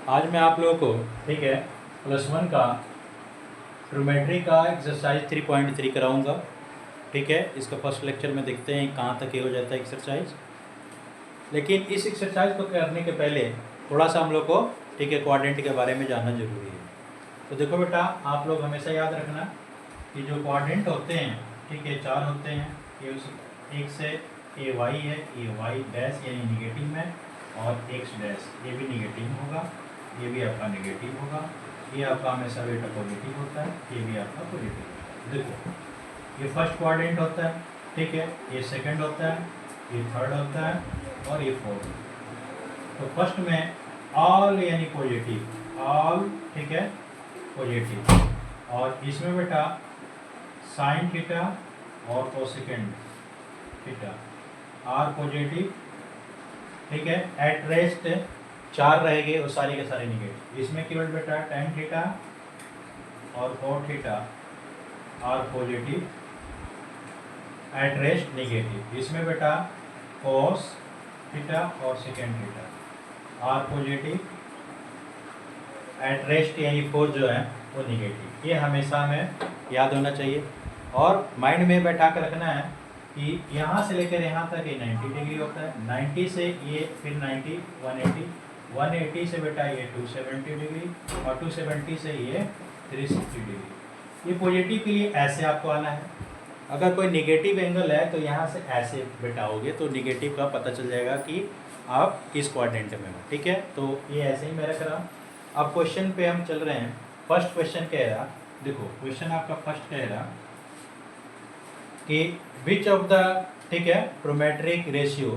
आज मैं आप लोगों को ठीक है +1 का ट्रिग्नोमेट्री का एक्सरसाइज 3.3 कराऊंगा। ठीक है, इसका फर्स्ट लेक्चर में देखते हैं कहाँ तक ये हो जाता है एक्सरसाइज। लेकिन इस एक्सरसाइज को करने के पहले थोड़ा सा हम लोग को ठीक है क्वाड्रेंट के बारे में जानना जरूरी है। तो देखो बेटा, आप लोग हमेशा याद रखना कि जो क्वाड्रेंट होते हैं ठीक है 4 होते हैं। ये उस एक से ए वाई है, ए वाई डैश यानी निगेटिव में, और एक्स डैश ये भी निगेटिव होगा, ये भी आपका निगेटिव होगा, ये आपका हमेशा बेटा पॉजिटिव होता है, ये भी आपका पॉजिटिव होता है। देखो ये फर्स्ट क्वाड्रेंट होता है ठीक है, ये सेकंड होता है, ये थर्ड होता है और ये फोर्थ। तो फर्स्ट में ऑल यानी पॉजिटिव, ऑल ठीक है पॉजिटिव, और इसमें बेटा साइन थीटा और कोसेकेंड थीटा आर पॉजिटिव ठीक है। एट रेस्ट 4 रहेंगे और सारे के सारे निगेटिव। इसमें केवल बेटा tan थीटा और cot theta are positive, at rest negative. इसमें बेटा cos थीटा और secant theta are positive, at rest यानी फोर्थ जो है वो निगेटिव। ये हमेशा हमें याद होना चाहिए और माइंड में बैठा कर रखना है कि यहाँ से लेकर यहाँ तक ये 90 डिग्री होता है, 90 से ये फिर 90 180, 180 से बेटा ये 270 डिग्री और 270 से ये 360 डिग्री। ये पॉजिटिव के लिए ऐसे आपको आना है। अगर कोई नेगेटिव एंगल है तो यहाँ से ऐसे बिठाओगे तो नेगेटिव का पता चल जाएगा कि आप किस क्वाड्रेंट में हो। ठीक है, तो ये ऐसे ही मैं रख रहा हूँ। अब क्वेश्चन पे हम चल रहे हैं। फर्स्ट क्वेश्चन कह रहा, देखो क्वेश्चन आपका फर्स्ट कह रहा कि विच ऑफ द ठीक है trigonometric ratio,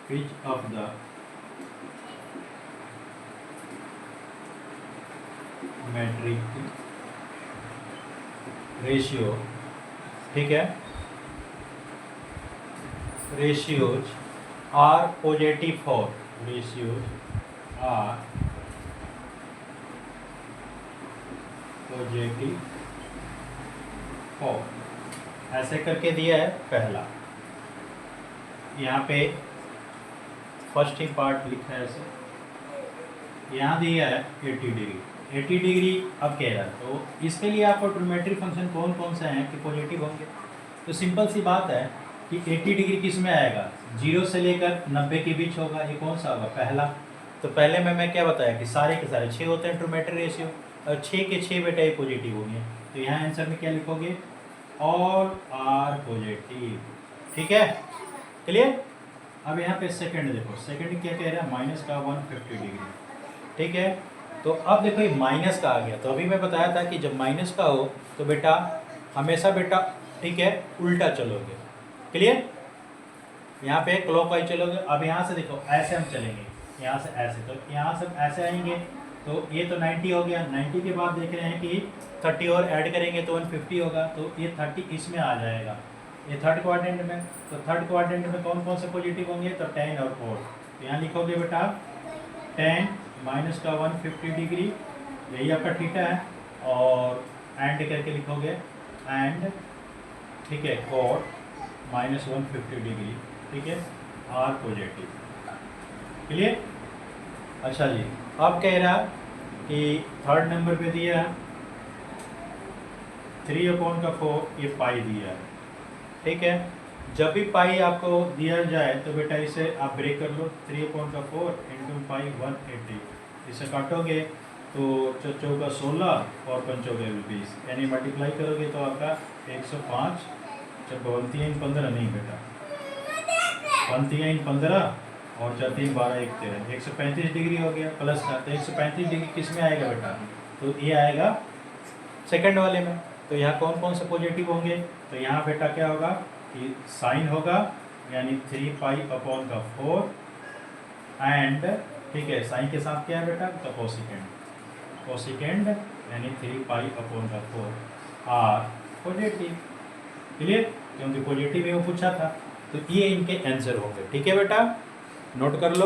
which of the metric ratio ठीक है ratios are positive for, ratios are positive for, ऐसे करके दिया है पहला। यहाँ पे फर्स्ट ही पार्ट लिखा है ऐसे, यहाँ दिया है 80 डिग्री, 80 डिग्री अब कह रहा है। तो इसके लिए आपको ट्रिग्नोमेट्रिक फंक्शन कौन कौन से हैं कि पॉजिटिव होंगे। तो सिंपल सी बात है कि 80 डिग्री किस में आएगा, 0 से लेकर 90 के बीच होगा। ये कौन सा होगा, पहला। तो पहले में मैं क्या बताया कि सारे के सारे 6 होते हैं ट्रिग्नोमेट्रिक रेशियो, और 6 के 6 बेटा ये पॉजिटिव होंगे। तो यहाँ आंसर में क्या लिखोगे, ऑल आर पॉजिटिव। ठीक है, क्लियर। अब यहाँ पे सेकंड देखो, सेकंड क्या कह रहा है, माइनस का 150 डिग्री। ठीक है, तो अब देखो ये माइनस का आ गया। तो अभी मैं बताया था कि जब माइनस का हो तो बेटा हमेशा बेटा ठीक है उल्टा चलोगे। क्लियर, यहाँ पे क्लॉकवाइज चलोगे। अब यहाँ से देखो ऐसे हम चलेंगे, यहाँ से ऐसे, तो यहाँ से ऐसे आएंगे। तो ये तो 90 हो गया, 90 के बाद देख रहे हैं कि 30 और ऐड करेंगे तो 150 होगा। तो ये 30 इसमें आ जाएगा, ये थर्ड क्वाड्रेंट में। तो थर्ड क्वाड्रेंट में कौन कौन से पॉजिटिव होंगे, तो 10 और 4। तो यहाँ लिखोगे बेटा 10 माइनस का 150 डिग्री, यही आपका थीटा है, और एंड करके लिखोगे एंड ठीक है cot माइनस 150 डिग्री ठीक है आर पॉजिटिव। क्लियर। अच्छा जी, अब कह रहा कि थर्ड नंबर पे दिया 3/4 ये पाई दिया है। ठीक है, जब भी पाई आपको दिया जाए तो बेटा इसे आप ब्रेक कर लो, 3/4 इंटू पाई 180। इसे काटोगे तो चौका 16 और पंचोगे 20, यानी मल्टीप्लाई करोगे तो आपका 105, जब 1 3 15 नहीं बेटा 1 3 15 और 4 3 12 1 13, 135 डिग्री हो गया प्लस का। तो 135 डिग्री किस में आएगा बेटा, तो ये आएगा सेकंड वाले में। तो यहाँ कौन कौन से पॉजिटिव होंगे, तो यहाँ बेटा क्या होगा कि साइन होगा यानी 3π/4 एंड ठीक है साइन के साथ क्या है बेटा, तो कोसेकेंड, कोसेकेंड यानी 3π/4 आर पॉजिटिव। क्लियर, क्योंकि पॉजिटिव है वो पूछा था। तो ये इनके आंसर होंगे। ठीक है बेटा, नोट कर लो।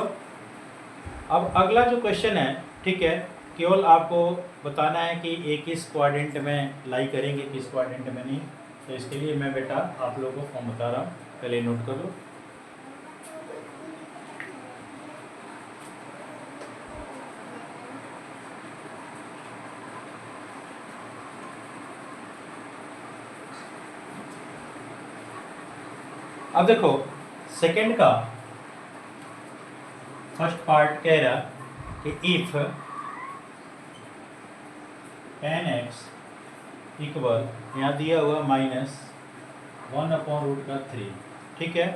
अब अगला जो क्वेश्चन है ठीक है, केवल आपको बताना है कि ये किस क्वाड्रेंट में लाई करेंगे, किस क्वाड्रेंट में नहीं। तो इसके लिए मैं बेटा आप लोगों को फॉर्म बता रहा हूँ, पहले नोट कर लो। अब देखो सेकंड का फर्स्ट पार्ट कह रहा कि इफ tan x इक्वल यहाँ दिया हुआ -1/√3, ठीक है।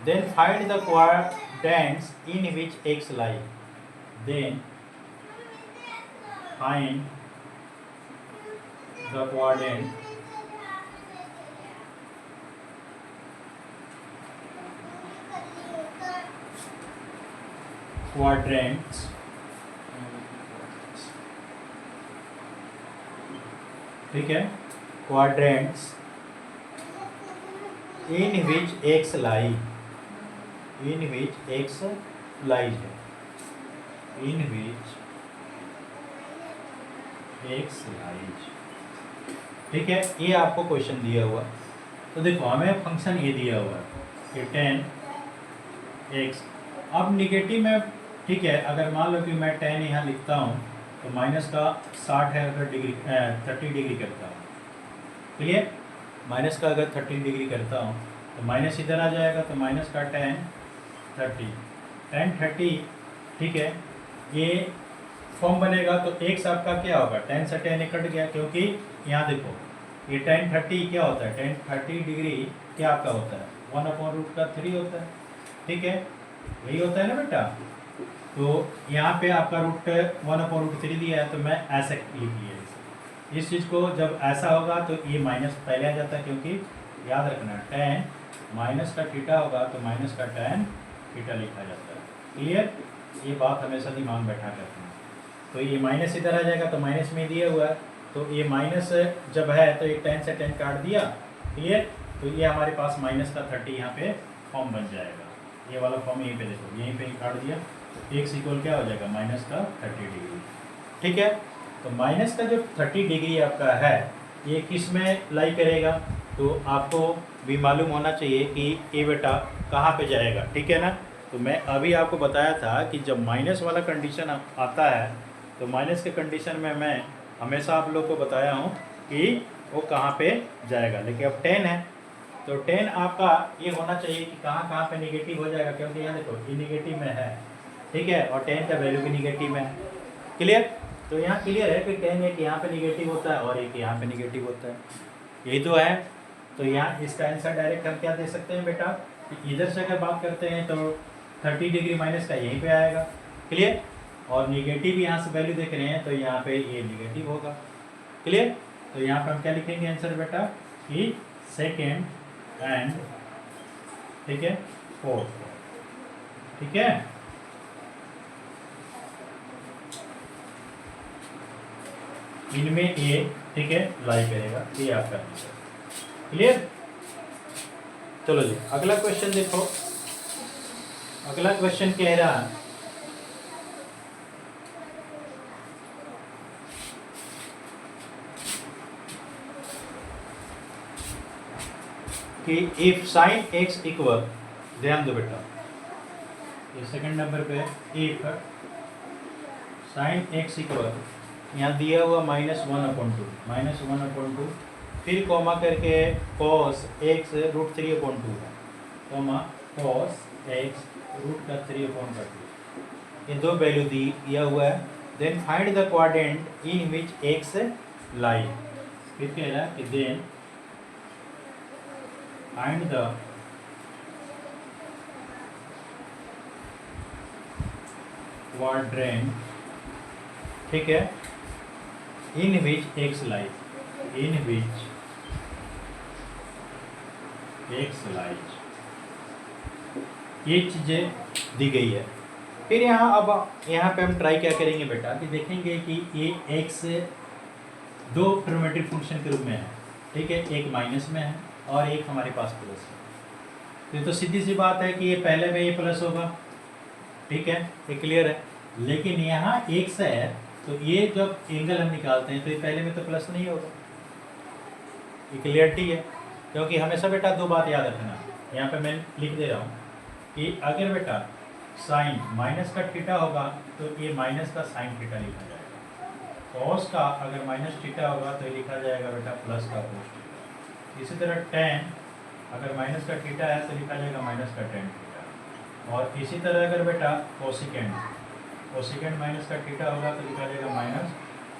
Then find the quadrants in which x lie, then find the quadrant quadrants ठीक है, quadrants in which x lie, in which x lies है, in which x lies, ठीक है। ये आपको क्वेश्चन दिया हुआ, तो देखो हमें फंक्शन ये दिया हुआ है कि tan x, अब निगेटिव में, ठीक है, अगर मान लो कि मैं tan यहाँ लिखता हूँ तो माइनस का 60 है, अगर डिग्री 30 डिग्री करता हूँ, क्लियर। माइनस का अगर 30 डिग्री करता हूँ तो माइनस इधर आ जाएगा, तो माइनस का tan 30, ठीक है। ये फॉर्म बनेगा तो x आपका क्या होगा, tan से tan कट गया, क्योंकि यहाँ देखो ये tan 30 क्या होता है, tan 30 डिग्री क्या आपका होता है 1/√3 होता है, ठीक है, यही होता है ना बेटा। तो यहाँ पे आपका √1/√3 दिया है, तो मैं ऐसे लिख लिया इस चीज़ को। जब ऐसा होगा तो ये माइनस पहले आ जाता है, क्योंकि याद रखना tan माइनस का थीटा होगा तो माइनस का tan थीटा लिखा जाता है, क्लियर। ये बात हमेशा दिमाग में बैठा करते हैं। तो ये माइनस इधर आ जाएगा, तो माइनस में दिया हुआ है, तो ये माइनस जब है तो ये tan से tan काट दिया, क्लियर। तो ये हमारे पास माइनस का 30 यहाँ पे फॉर्म बन जाएगा, ये वाला फॉर्म यहीं पे देखो, यहीं पे काट दिया, तो x इक्वल क्या हो जाएगा, माइनस का 30 डिग्री, ठीक है। तो माइनस का जो 30 डिग्री आपका है ये किस में लाई करेगा, तो आपको भी मालूम होना चाहिए कि ये बेटा कहाँ पे जाएगा, ठीक है ना। तो मैं अभी आपको बताया था कि जब माइनस वाला कंडीशन आता है तो माइनस के कंडीशन में मैं हमेशा आप लोग को बताया हूँ कि वो कहाँ पे जाएगा। लेकिन अब 10 है तो 10 आपका ये होना चाहिए कि कहाँ कहाँ पे निगेटिव हो जाएगा, क्योंकि यहाँ देखो ये निगेटिव में है, ठीक है, और 10 का वैल्यू भी निगेटिव में है, क्लियर। तो यहाँ क्लियर है कि 10 एक यहाँ पे निगेटिव होता है और एक यहाँ पे निगेटिव होता है, यही तो है। तो यहाँ इसका आंसर डायरेक्ट हम क्या दे सकते हैं बेटा, कि इधर से अगर बात करते हैं तो 30 डिग्री माइनस का यहीं पे आएगा, क्लियर। और निगेटिव यहाँ से वैल्यू देख रहे हैं तो यहाँ पे ये निगेटिव होगा, क्लियर। तो यहाँ पे हम क्या लिखेंगे आंसर बेटा, कि सेकेंड एंड, ठीक है, फोर्थ, ठीक है। इनमें ये, ठीक है, लाई करेगा, ये आपका आंसर, क्लियर। चलो जी अगला क्वेश्चन देखो। अगला क्वेश्चन कह रहा है कि इफ साइन x इक्वल, ध्यान दो बेटा, ये सेकंड नंबर पे, इफ साइन x इक्वल, यहाँ दिया हुआ -1/2, फिर कॉमा करके cos x √3/2 है, कॉमा cos x √3/2, ये दो वैल्यू दिया हुआ है। Then find the quadrant in which x lie, फिर कह रहा है कि देन फाइंड द क्वाड्रेंट, ठीक है, इन which x lie, in which x lies, ये चीज़ें दी गई है। फिर यहाँ अब यहाँ पे हम ट्राई क्या करेंगे बेटा, कि देखेंगे कि ये x दो ट्रिग्नोमेट्रिक फंक्शन के रूप में है, ठीक है, एक माइनस में है और एक हमारे पास प्लस है। तो सीधी सी बात है कि ये पहले में ये प्लस होगा, ठीक है, ये क्लियर है। लेकिन यहाँ x है तो ये जब एंगल हम निकालते हैं तो ये पहले में तो प्लस नहीं होगा, ये क्लियरिटी है। क्योंकि हमेशा बेटा दो बात याद रखना, यहाँ पे मैं लिख दे रहा हूँ कि अगर बेटा साइन माइनस का थीटा होगा तो ये माइनस का साइन थीटा लिखा जाएगा, कॉस का अगर माइनस थीटा होगा तो ये लिखा जाएगा बेटा प्लस का कोस थीटा। इसी तरह टेन अगर माइनस का थीटा है तो लिखा जाएगा माइनस का टेन थीटा। और इसी तरह अगर बेटा कोसिकेंड माइनस का थीटा होगा तो लिखा जाएगा माइनस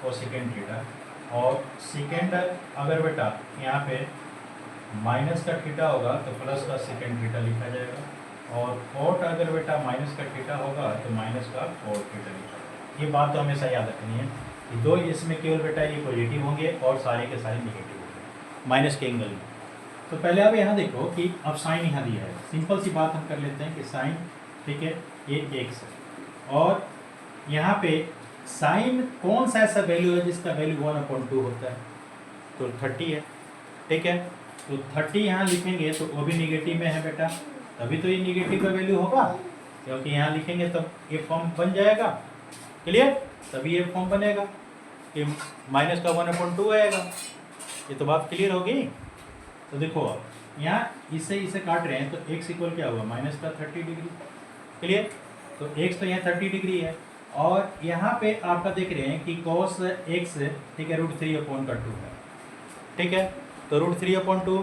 कोसिकेंड थीटा। और सेकेंड अगर बेटा यहाँ पे माइनस का थीटा होगा तो प्लस का सेकेंड थीटा लिखा जाएगा। और कोट अगर बेटा माइनस का थीटा होगा तो माइनस का कोट थीटा लिखा जाएगा। ये बात तो हमेशा याद रखनी है कि दो इसमें केवल बेटा ये पॉजिटिव होंगे और सारे के सारे नेगेटिव होंगे माइनस के एंगल में। तो पहले आप यहाँ देखो कि अब साइन यहाँ दिया है, सिंपल सी बात हम कर लेते हैं कि साइन, ठीक है, ये एक्स है और यहाँ पे साइन कौन सा ऐसा वैल्यू है जिसका वैल्यू 1/2 होता है, तो 30 है, ठीक है। तो 30 यहाँ लिखेंगे तो वो भी निगेटिव में है बेटा, तभी तो ये निगेटिव का वैल्यू होगा, क्योंकि यहाँ लिखेंगे तब ये फॉर्म बन जाएगा, क्लियर, तभी ये फॉर्म बनेगा कि माइनस का 1/2 आएगा। ये तो बात क्लियर होगी। तो देखो अब यहाँ इसे काट रहे हैं तो x इक्वल क्या होगा माइनस का 30 डिग्री, क्लियर। तो x तो यहाँ 30 डिग्री है और यहाँ पे आपका देख रहे हैं कि cos x, ठीक है, √3/2 है, ठीक है। तो √3/2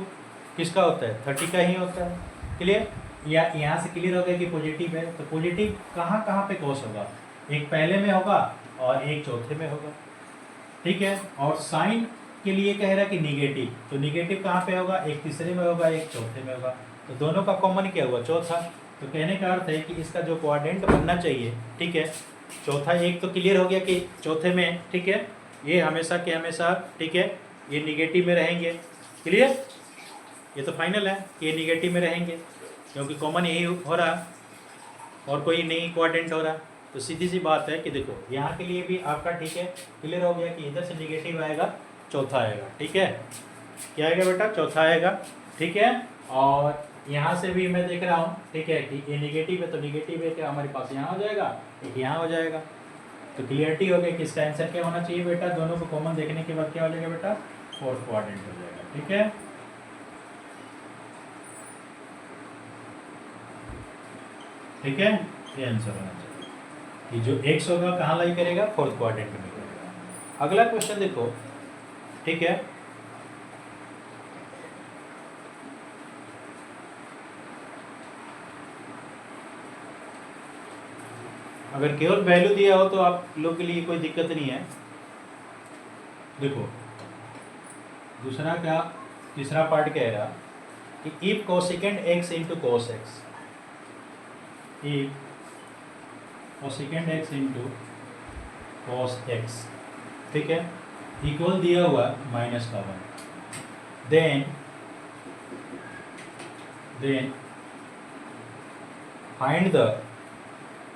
किसका होता है, 30 का ही होता है, क्लियर। या यहाँ से क्लियर हो गया कि पॉजिटिव है, तो पॉजिटिव कहाँ कहाँ पे cos होगा, एक पहले में होगा और एक चौथे में होगा, ठीक है। और साइन के लिए कह रहा है कि निगेटिव, तो निगेटिव कहाँ पे होगा, एक तीसरे में होगा एक चौथे में होगा, तो दोनों का कॉमन क्या हुआ, चौथा। तो कहने का अर्थ है कि इसका जो क्वाड्रेंट बनना चाहिए, ठीक है, चौथा, एक तो क्लियर हो गया कि चौथे में, ठीक है, ये हमेशा के हमेशा, ठीक है, ये निगेटिव में रहेंगे, क्लियर, ये तो फाइनल है कि ये निगेटिव में रहेंगे क्योंकि कॉमन यही हो रहा और कोई नहीं क्वाड्रेंट हो रहा। तो सीधी सी बात है कि देखो यहाँ के लिए भी आपका, ठीक है, क्लियर हो गया कि इधर से निगेटिव आएगा, चौथा आएगा, ठीक है, क्या आएगा बेटा, चौथा आएगा, ठीक है। और यहाँ से भी मैं देख रहा हूँ, ठीक है, कि ये निगेटिव है तो निगेटिव है क्या हमारे पास यहाँ हो जाएगा, एक यहाँ हो जाएगा। तो क्लियरिटी हो गई कि इसका आंसर क्या होना चाहिए बेटा, दोनों को कॉमन देखने के बाद क्या हो जाएगा बेटा, फोर्थ क्वाड्रेंट हो जाएगा, ठीक है। ठीक है, ये आंसर होना चाहिए कि जो x होगा कहाँ लाई करेगा, फोर्थ क्वाड्रेंट में करेगा। अगला क्वेश्चन देखो, ठीक है, अगर केवल वैल्यू दिया हो तो आप लोग के लिए कोई दिक्कत नहीं है। देखो दूसरा क्या, तीसरा पार्ट कह रहा कि if cosecant x into cos x, if cosecant x into cos x, ठीक है, इक्वल दिया हुआ -1, then find the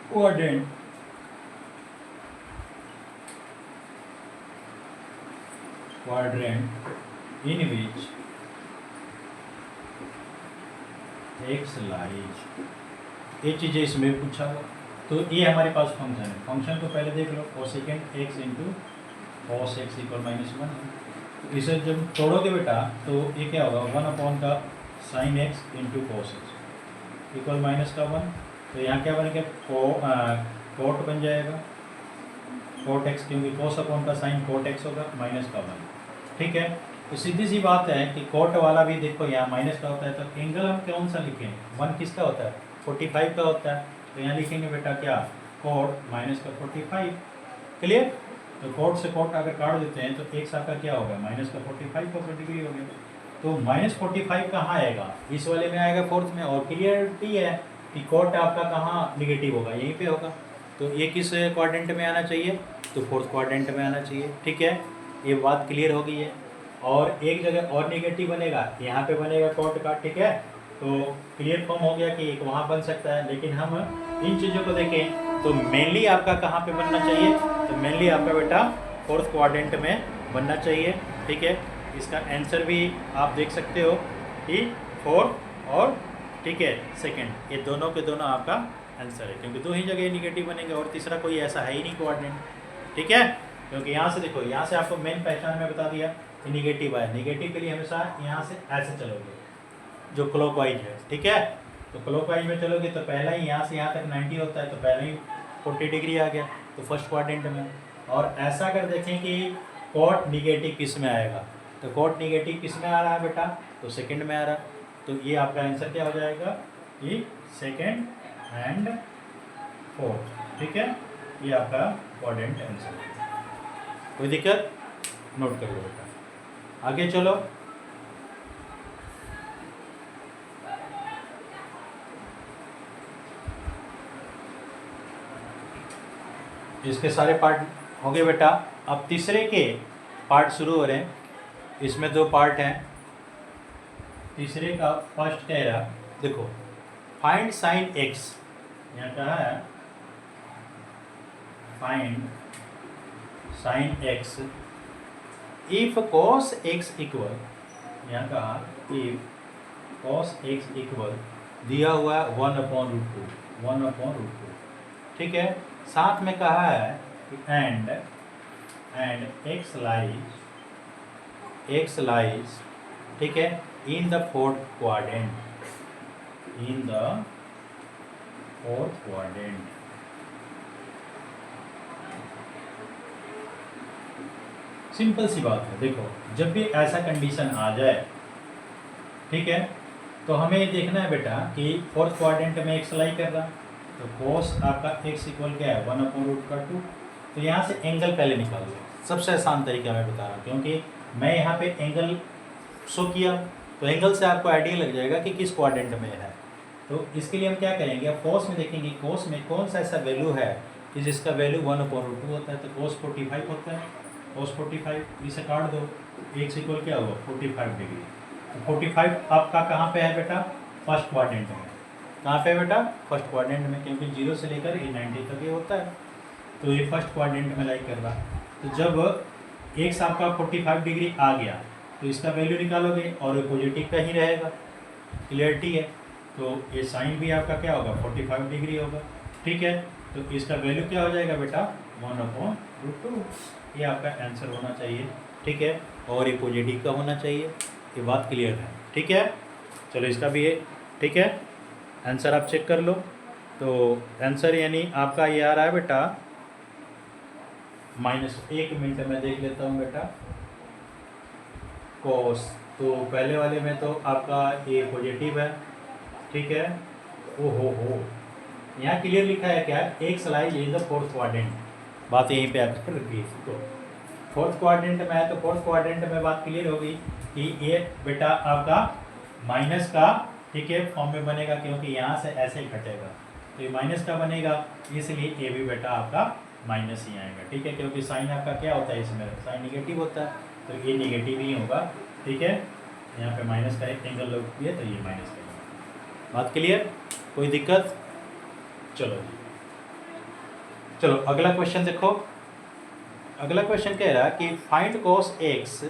quadrant in which x lies, ये चीज़ें इसमें पूछा हुआ। तो ये हमारे पास फंक्शन है, फंक्शन को पहले देख लो, cosecant x into cos x equal -1 है। तो इसे जब तोड़ोगे बेटा तो ये क्या होगा, 1 का sine x into cos x equal -1। तो यहाँ क्या बनेगा, कोट बन जाएगा, कोट एक्स, क्योंकि कोस अपॉन का साइन कोट एक्स होगा, -1, ठीक है। तो सीधी सी बात है कि कोट वाला भी देखो यहाँ माइनस का होता है, तो एंगल हम कौन सा लिखें, 1 किसका होता है, 45 का होता है। तो यहाँ लिखेंगे बेटा क्या, कोट -45, क्लियर। तो कोट से कोट अगर काट देते हैं तो एक साथ का क्या होगा, -45 का डिग्री हो गया। तो -45 कहाँ आएगा, इस वाले में आएगा, फोर्थ में। और क्लियरिटी है कि कोट आपका कहाँ निगेटिव होगा, यहीं पे होगा। तो ये किस क्वाड्रेंट में आना चाहिए, तो फोर्थ क्वाड्रेंट में आना चाहिए, ठीक है, ये बात क्लियर हो गई है। और एक जगह और निगेटिव बनेगा, यहाँ पे बनेगा कोट का, ठीक है। तो क्लियर फॉर्म हो गया कि एक वहाँ बन सकता है। लेकिन हम इन चीज़ों को देखें तो मेनली आपका कहाँ पे बनना चाहिए, तो मेनली आपका बेटा फोर्थ क्वाड्रेंट में बनना चाहिए, ठीक है। इसका आंसर भी आप देख सकते हो कि फोर्थ और, ठीक है, सेकंड, ये दोनों के दोनों आपका आंसर है, क्योंकि दो ही जगह निगेटिव बनेंगे और तीसरा कोई ऐसा है ही नहीं क्वाड्रेंट, ठीक है। क्योंकि यहाँ से देखो, यहाँ से आपको मेन पहचान में बता दिया कि निगेटिव है, निगेटिव के लिए हमेशा यहाँ से ऐसे चलोगे जो क्लॉकवाइज है, ठीक है। तो क्लॉकवाइज में चलोगे तो पहला ही यहाँ से यहाँ तक 90 होता है, तो पहले ही 40 डिग्री आ गया, तो फर्स्ट क्वाड्रेंट में। और ऐसा अगर देखें कि कोट निगेटिव किस में आएगा, तो कोट निगेटिव किस में आ रहा है बेटा, तो सेकंड में आ रहा है, तो ये आपका आंसर क्या हो जाएगा कि सेकेंड एंड फोर्थ। ठीक है, ये आपका इम्पॉर्टेंट आंसर है। कोई दिक्कत? नोट कर लो बेटा। आगे चलो। इसके सारे पार्ट हो गए बेटा। अब तीसरे के पार्ट शुरू हो रहे हैं। इसमें 2 पार्ट हैं। तीसरे का फर्स्ट कह रहा, देखो, फाइंड साइन एक्स। यहाँ कहा है find sine x if cos x equal, यहाँ कहा इफ कॉस एक्स इक्वल, दिया हुआ है 1/√2, 1/√2। ठीक है, साथ में कहा है कि एंड एक्स लाइज, ठीक है, in the fourth quadrant, in the fourth quadrant. Simple सी बात है। देखो, जब भी ऐसा कंडीशन आ जाए, ठीक है, तो हमें ये देखना है बेटा कि फोर्थ क्वाड्रेंट में एक्स लाई कर रहा, तो कोस आपका एक्स इक्वल क्या है 1/√2। तो यहाँ से एंगल पहले निकाल लो। सबसे आसान तरीका मैं बता रहा हूँ, क्योंकि मैं यहाँ पे एंगल शो किया तो एंगल से आपको आइडिया लग जाएगा कि किस क्वाड्रेंट में है। तो इसके लिए हम क्या करेंगे, कोस में देखेंगे कोस में कौन सा ऐसा वैल्यू है कि जिसका वैल्यू 1/√2 होता है। तो कोस 45 होता है, कोस 45 इसे काट दो, एक्स इक्वल क्या हुआ 45 डिग्री। तो 45 आपका कहाँ पे है बेटा, फर्स्ट क्वाड्रेंट में। कहाँ पे बेटा, फर्स्ट क्वाड्रेंट में, क्योंकि 0 से लेकर 90 तक ये होता है। तो ये फर्स्ट क्वाड्रेंट में लाइक कर रहा। तो जब एक्स आपका 45 डिग्री आ गया तो इसका वैल्यू निकालोगे और पॉजिटिव का ही रहेगा, क्लियरिटी है। तो ये साइन भी आपका क्या होगा 45 डिग्री होगा। ठीक है, तो इसका वैल्यू क्या हो जाएगा बेटा 1/√2। ये आपका आंसर होना चाहिए। ठीक है, और ये पॉजिटिव का होना चाहिए। ये बात क्लियर है। ठीक है, चलो इसका भी है। ठीक है, आंसर आप चेक कर लो। तो आंसर यानी आपका ये आ रहा है बेटा -1 मिनट में देख लेता हूँ बेटा कोस। तो पहले वाले में तो आपका ये पॉजिटिव है। ठीक है, ओ हो यहाँ क्लियर लिखा है क्या, x lies in the fourth quadrant. बात यहीं पे आकर रुकी। तो फोर्थ क्वाड्रेंट में है, तो फोर्थ क्वाड्रेंट में बात क्लियर होगी कि ये बेटा आपका माइनस का, ठीक है, फॉर्म में बनेगा, क्योंकि यहाँ से ऐसे ही घटेगा तो ये माइनस का बनेगा, इसलिए ये भी बेटा आपका माइनस ही आएगा। ठीक है, क्योंकि साइन आपका क्या होता है, इसमें साइन निगेटिव होता है, तो ये निगेटिव ही होगा। ठीक है, यहाँ पे माइनस का एक एंगल लग है, तो ये माइनस का होगा। बात क्लियर, कोई दिक्कत? चलो जी, चलो अगला क्वेश्चन देखो। अगला क्वेश्चन कह रहा है कि फाइंड कॉस एक्स,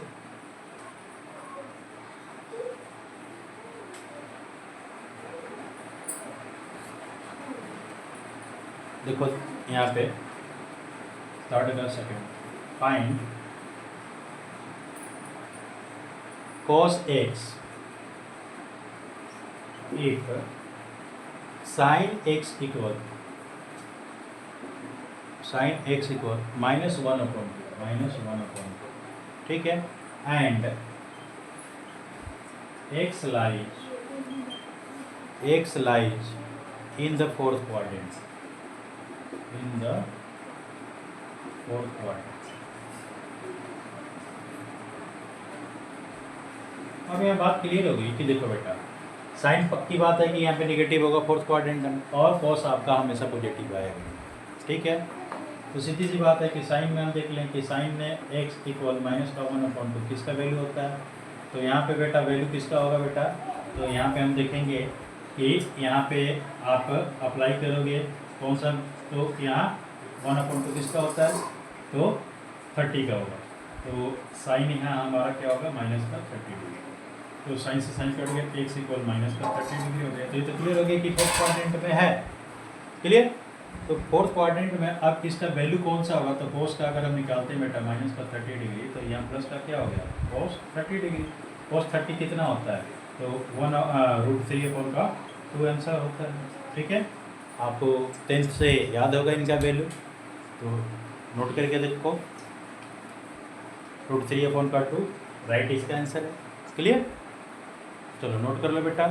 देखो यहाँ पे थर्ड का second, find cos x if sin x equal -1/2, ठीक है, and x lies in the fourth quadrant, अब यहाँ बात क्लियर हो गई कि देखो बेटा, साइन पक्की बात है कि यहाँ पे निगेटिव होगा फोर्थ क्वाड्रेंट में, और कॉस आपका हमेशा पॉजिटिव आएगा। ठीक है, तो सीधी सी बात है कि साइन में हम देख लें कि साइन में x इक्वल -1/2 किसका वैल्यू होता है। तो यहाँ पे बेटा वैल्यू किसका होगा बेटा, तो यहाँ पे हम देखेंगे कि यहाँ पे आप अप्लाई करोगे कौन सा, तो यहाँ 1/2 किसका होता है, तो 30 का होगा। तो साइन यहाँ हमारा क्या होगा -30 डिग्री। तो साइन से साइन कट गया, x इक्वल -30 डिग्री हो गया। तो ये तो क्लियर हो गया कि फोर्थ क्वाड्रेंट में है। क्लियर, तो फोर्थ क्वाड्रेंट में अब इसका वैल्यू कौन सा होगा, तो कोस का अगर हम निकालते हैं बेटा -30 डिग्री, तो यहाँ प्लस का क्या हो गया cos 30 डिग्री। cos 30 कितना होता है, तो 1/√3/2 आंसर होता है। ठीक है, आपको 10th से याद होगा इनका वैल्यू, तो नोट करके देखो, √3/2 राइट इसका आंसर है। क्लियर, चलो नोट कर लो बेटा।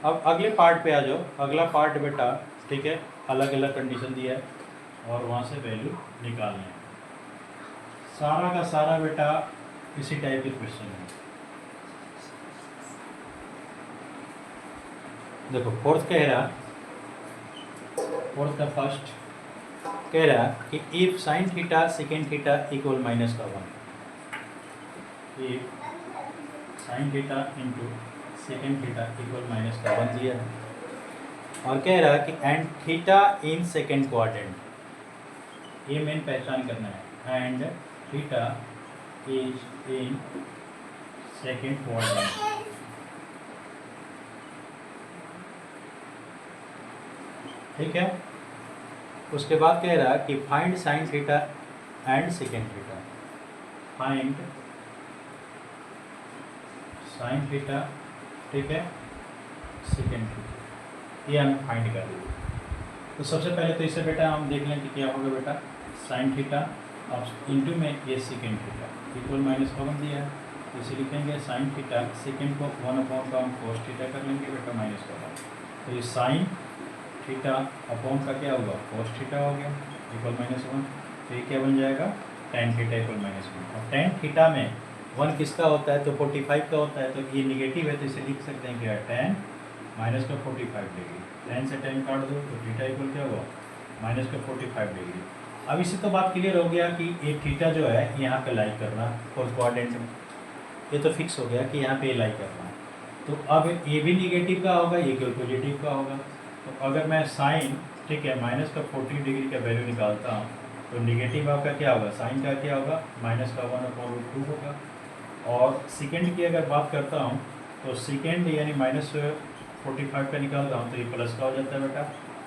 अब अगले पार्ट पे आ जाओ। अगला पार्ट बेटा ठीक है, अलग अलग कंडीशन दिया है और वहाँ से वैल्यू निकालनी है। सारा का सारा बेटा इसी टाइप के क्वेश्चन है। देखो फोर्थ कह रहा, फोर्थ का फर्स्ट कह रहा कि if sine theta second theta equal minus का 1, if sine theta into second theta equal minus का 1 दिया है। और कह रहा कि and theta in second quadrant, ये मेन पहचान करना है, and theta is in second quadrant. ठीक है, उसके बाद कह रहा कि find sine theta and second theta, find sine theta ठीक है सेकेंड थीटा, ये हमें फाइंड कर देंगे। तो सबसे पहले तो इसे बेटा हम देख लें कि क्या होगा बेटा, साइन थीटा और इंटू में ये सेकेंड थीटा इक्वल माइनस का 1 दिया है, तो इसे लिखेंगे साइन थीटा सेकेंड को 1 का हम कोस थीटा कर लेंगे बेटा माइनस का 1, तो ये साइन थीटा अपॉन का क्या होगा कोस थीटा हो गया इक्वल माइनस 1, तो ये क्या बन जाएगा टेन थीटा इक्वल माइनस 1। और टेन थीटा में 1 किसका होता है, तो 45 का होता है, तो ये निगेटिव है, तो इसे लिख सकते हैं क्या टेन माइनस का 45 डिग्री, टेन से टेन काट दो तो थीटा इक्वल क्या होगा माइनस का 45 डिग्री। अब इससे तो बात क्लियर हो गया कि ये थीटा जो है यहाँ पे लाई करना फोर्थ क्वाड्रेंट में, ये तो फिक्स हो गया कि यहाँ पे लाई करना। तो अब ये भी निगेटिव का होगा, ये केवल पॉजिटिव का होगा। तो अगर मैं साइन ठीक है माइनस का 40 डिग्री का वैल्यू निकालता हूँ, तो निगेटिव आपका क्या होगा, साइन का क्या होगा माइनस का 1/√2 होगा। और सेकेंड की अगर बात करता हूँ, तो सेकेंड यानी माइनस 45 का निकालता हूँ, तो ये प्लस का हो जाता है बेटा।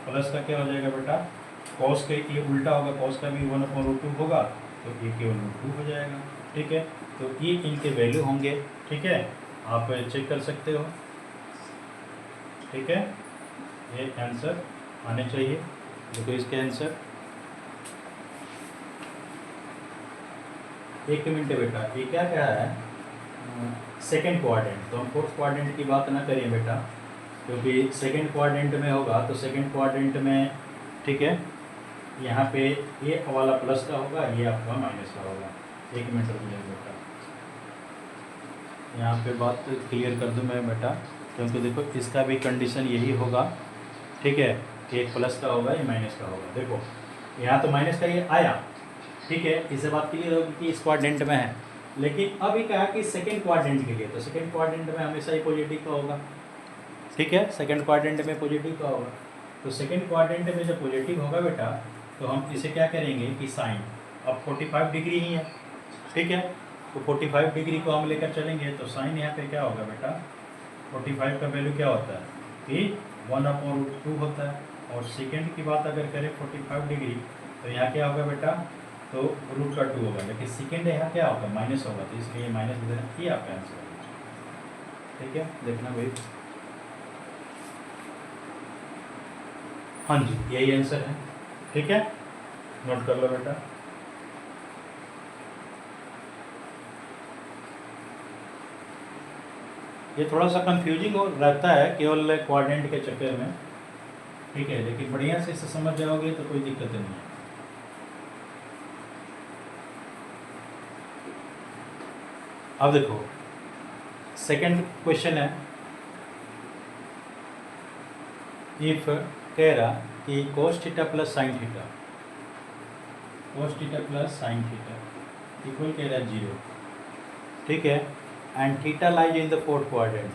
प्लस का क्या हो जाएगा बेटा, कॉस के ये उल्टा होगा, कॉस का भी 1/√2 होगा, तो ये केवल √2 हो जाएगा। ठीक है, तो ये इनके वैल्यू होंगे। ठीक है, आप चेक कर सकते हो। ठीक है, ये आंसर आने चाहिए। देखो इसके आंसर, एक मिनट बेटा, ये क्या कह रहा है सेकेंड क्वाड्रेंट, तो हम फोर्थ क्वाड्रेंट की बात ना करिए बेटा, क्योंकि सेकेंड क्वाड्रेंट में होगा, तो सेकेंड क्वाड्रेंट में ठीक है यहाँ पे ये वाला प्लस का होगा, ये आपका माइनस का होगा। एक मिनट रुक जाइए बेटा, यहाँ पे बात क्लियर कर दूँ मैं बेटा, क्योंकि देखो इसका भी कंडीशन यही होगा। ठीक है, एक प्लस का होगा, ये माइनस का होगा। देखो यहाँ तो माइनस का ये आया, ठीक है, इससे बात क्लियर होगी कि इस क्वाड्रेंट में है। लेकिन अभी कहा कि सेकेंड क्वाड्रेंट के लिए, तो सेकेंड क्वाड्रेंट में हमेशा ही पॉजिटिव का होगा। ठीक है, सेकेंड क्वाड्रेंट में पॉजिटिव का होगा, तो सेकेंड क्वाड्रेंट में जब पॉजिटिव होगा बेटा, तो हम इसे क्या करेंगे कि साइन, अब 45 डिग्री ही है। ठीक है, तो 45 डिग्री को हम लेकर चलेंगे, तो साइन यहाँ पे क्या होगा बेटा, 45 का वैल्यू क्या होता है कि 1/√2 होता है। और सेकेंड की बात अगर करें 45 डिग्री, तो यहाँ क्या होगा बेटा, तो √2 होगा, लेकिन सेकेंड यहाँ क्या होगा माइनस होगा, तो इसलिए माइनस देना, ये आपका आंसर है। ठीक है, देखना भाई, हाँ जी यही आंसर है। ठीक है, नोट कर लो बेटा। ये थोड़ा सा कंफ्यूजिंग हो रहता है केवल क्वाड्रेंट के चक्कर में। ठीक है, लेकिन बढ़िया से इसे समझ जाओगे तो कोई दिक्कत नहीं है। अब देखो सेकंड क्वेश्चन है, इफ कह रहा कि cos theta plus sine theta, cos theta plus sine theta equal कह रहा है 0। ठीक है, and theta lies in the fourth quadrant,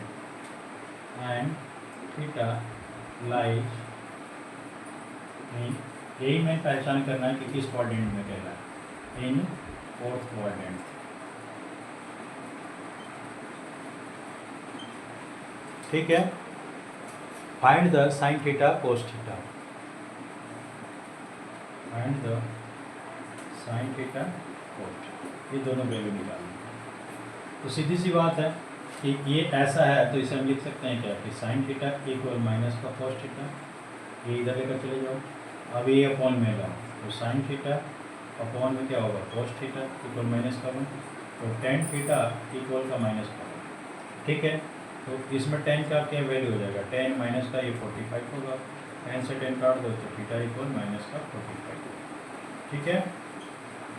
and theta lies in, यही मैं पहचान करना है कि किस क्वाड्रेंट में कह रहा है, इन फोर्थ क्वाड्रेंट। ठीक है, find the sine theta cos theta, find the sine theta cos, ये दोनों वैल्यू निकालना। तो सीधी सी बात है कि ये ऐसा है, तो इसे हम लिख सकते हैं क्या कि साइन थीटा इक्वल माइनस का कोस थीटा, ये इधर लेकर चले जाओ। अब ये अपॉन में लाओ, तो साइन थीटा अपॉन में क्या होगा कोस थीटा इक्वल माइनस का 1, तो टेन थीटा इक्वल का माइनस का 1। ठीक है, तो इसमें टेन का क्या वैल्यू हो जाएगा, टेन माइनस का ये 45 होगा, टेन से टेन काट दो तो थीटा इक्वल माइनस का 45। ठीक है,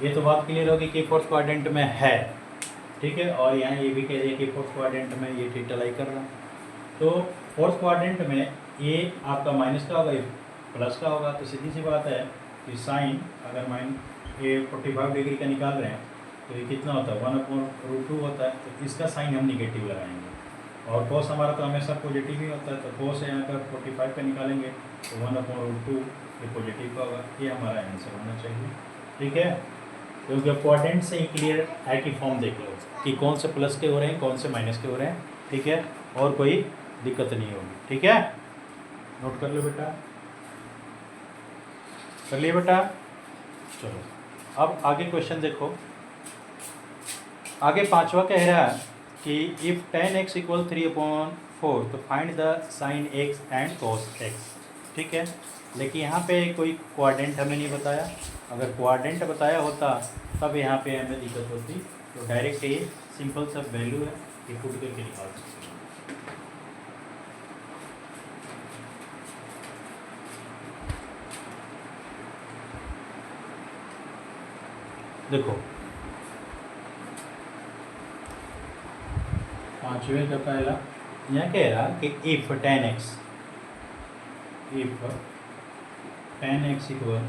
ये तो बात क्लियर होगी कि फोर्थ क्वाड्रेंट में है। ठीक है, और यहाँ ये भी कह रही है कि फोर्थ क्वाड्रेंट में ये थीटा लाई कर रहा है। तो फोर्थ क्वाड्रेंट में ये आपका माइनस का होगा, ये प्लस का होगा। तो सीधी सी बात है कि साइन अगर ये 45 डिग्री का निकाल रहे हैं तो ये कितना होता है, 1/√2 होता है। तो इसका साइन हम निगेटिव लगाएंगे, और कोस हमारा तो हमेशा पॉजिटिव ही होता है। तो कोस यहाँ पर 45 का निकालेंगे तो 1/√2 ये पॉजिटिव का होगा। ये हमारा आंसर होना चाहिए। ठीक है, क्योंकि क्वाड्रेंट से ही क्लियर है कि फॉर्म देख लो कि कौन से प्लस के हो रहे हैं, कौन से माइनस के हो रहे हैं। ठीक है, और कोई दिक्कत नहीं होगी। ठीक है, नोट कर लो बेटा, कर लिए बेटा। चलो अब आगे क्वेश्चन देखो। आगे पांचवा कह रहा है कि इफ tan x इक्वल 3/4 तो find the sin x and cos x। ठीक है, लेकिन यहाँ पे कोई क्वाड्रेंट हमें नहीं बताया। अगर क्वाड्रेंट बताया होता तब यहाँ पे हमें दिक्कत होती। तो डायरेक्ट ये सिंपल सा वैल्यू है, ये पुट करके निकाल सकते हैं। देखो पांचवें का पहला यहाँ कह रहा कि इफ tan x इक्वल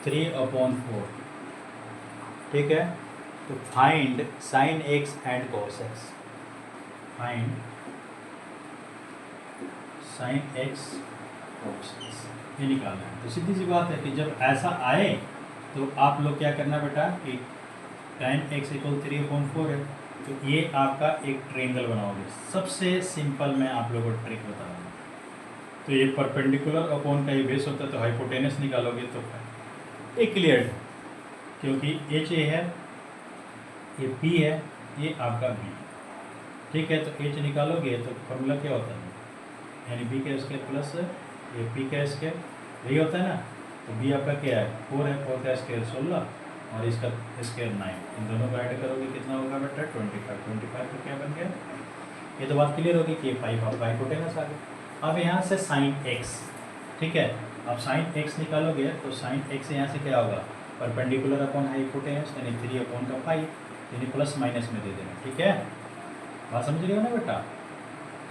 3/4। ठीक है, तो find sin x and cos x। Find sin x cos x ये निकालना है। तो सीधी सी बात है कि जब ऐसा आए तो आप लोग क्या करना बेटा कि tan x इक्वल 3/4 है तो ये आपका एक ट्रायंगल बनाओगे। सबसे सिंपल मैं आप लोगों को ट्रिक बता रहा हूँ। तो ये परपेंडिकुलर अपॉन का ये बेस होता है, तो हाइपोटेनस निकालोगे तो ये क्लियर है, क्योंकि एच ए है, ये पी है, ये आपका बी। ठीक है, तो एच निकालोगे तो फॉर्मूला क्या होता है, यानी बी का स्क्वायर प्लस ये पी का स्क्वायर, यही होता है ना। तो बी आपका क्या है, 4 है, 4 का स्क्वायर 16 और इसका स्क्वायर 9। इन दोनों को ऐड करोगे कितना होगा बेटा 25। 25 का क्या बन गया, ये तो बात क्लियर होगी कि ये 5 आपका हाइपोटेनस आ गया। अब यहाँ से साइन एक्स, ठीक है, अब साइन एक्स निकालोगे तो साइन एक्स यहाँ से क्या होगा, परपेंडिकुलर अपॉन हाइपोटेनस यानी 3/5, यानी प्लस माइनस में दे देना। ठीक है, बात समझ रहे हो ना बेटा,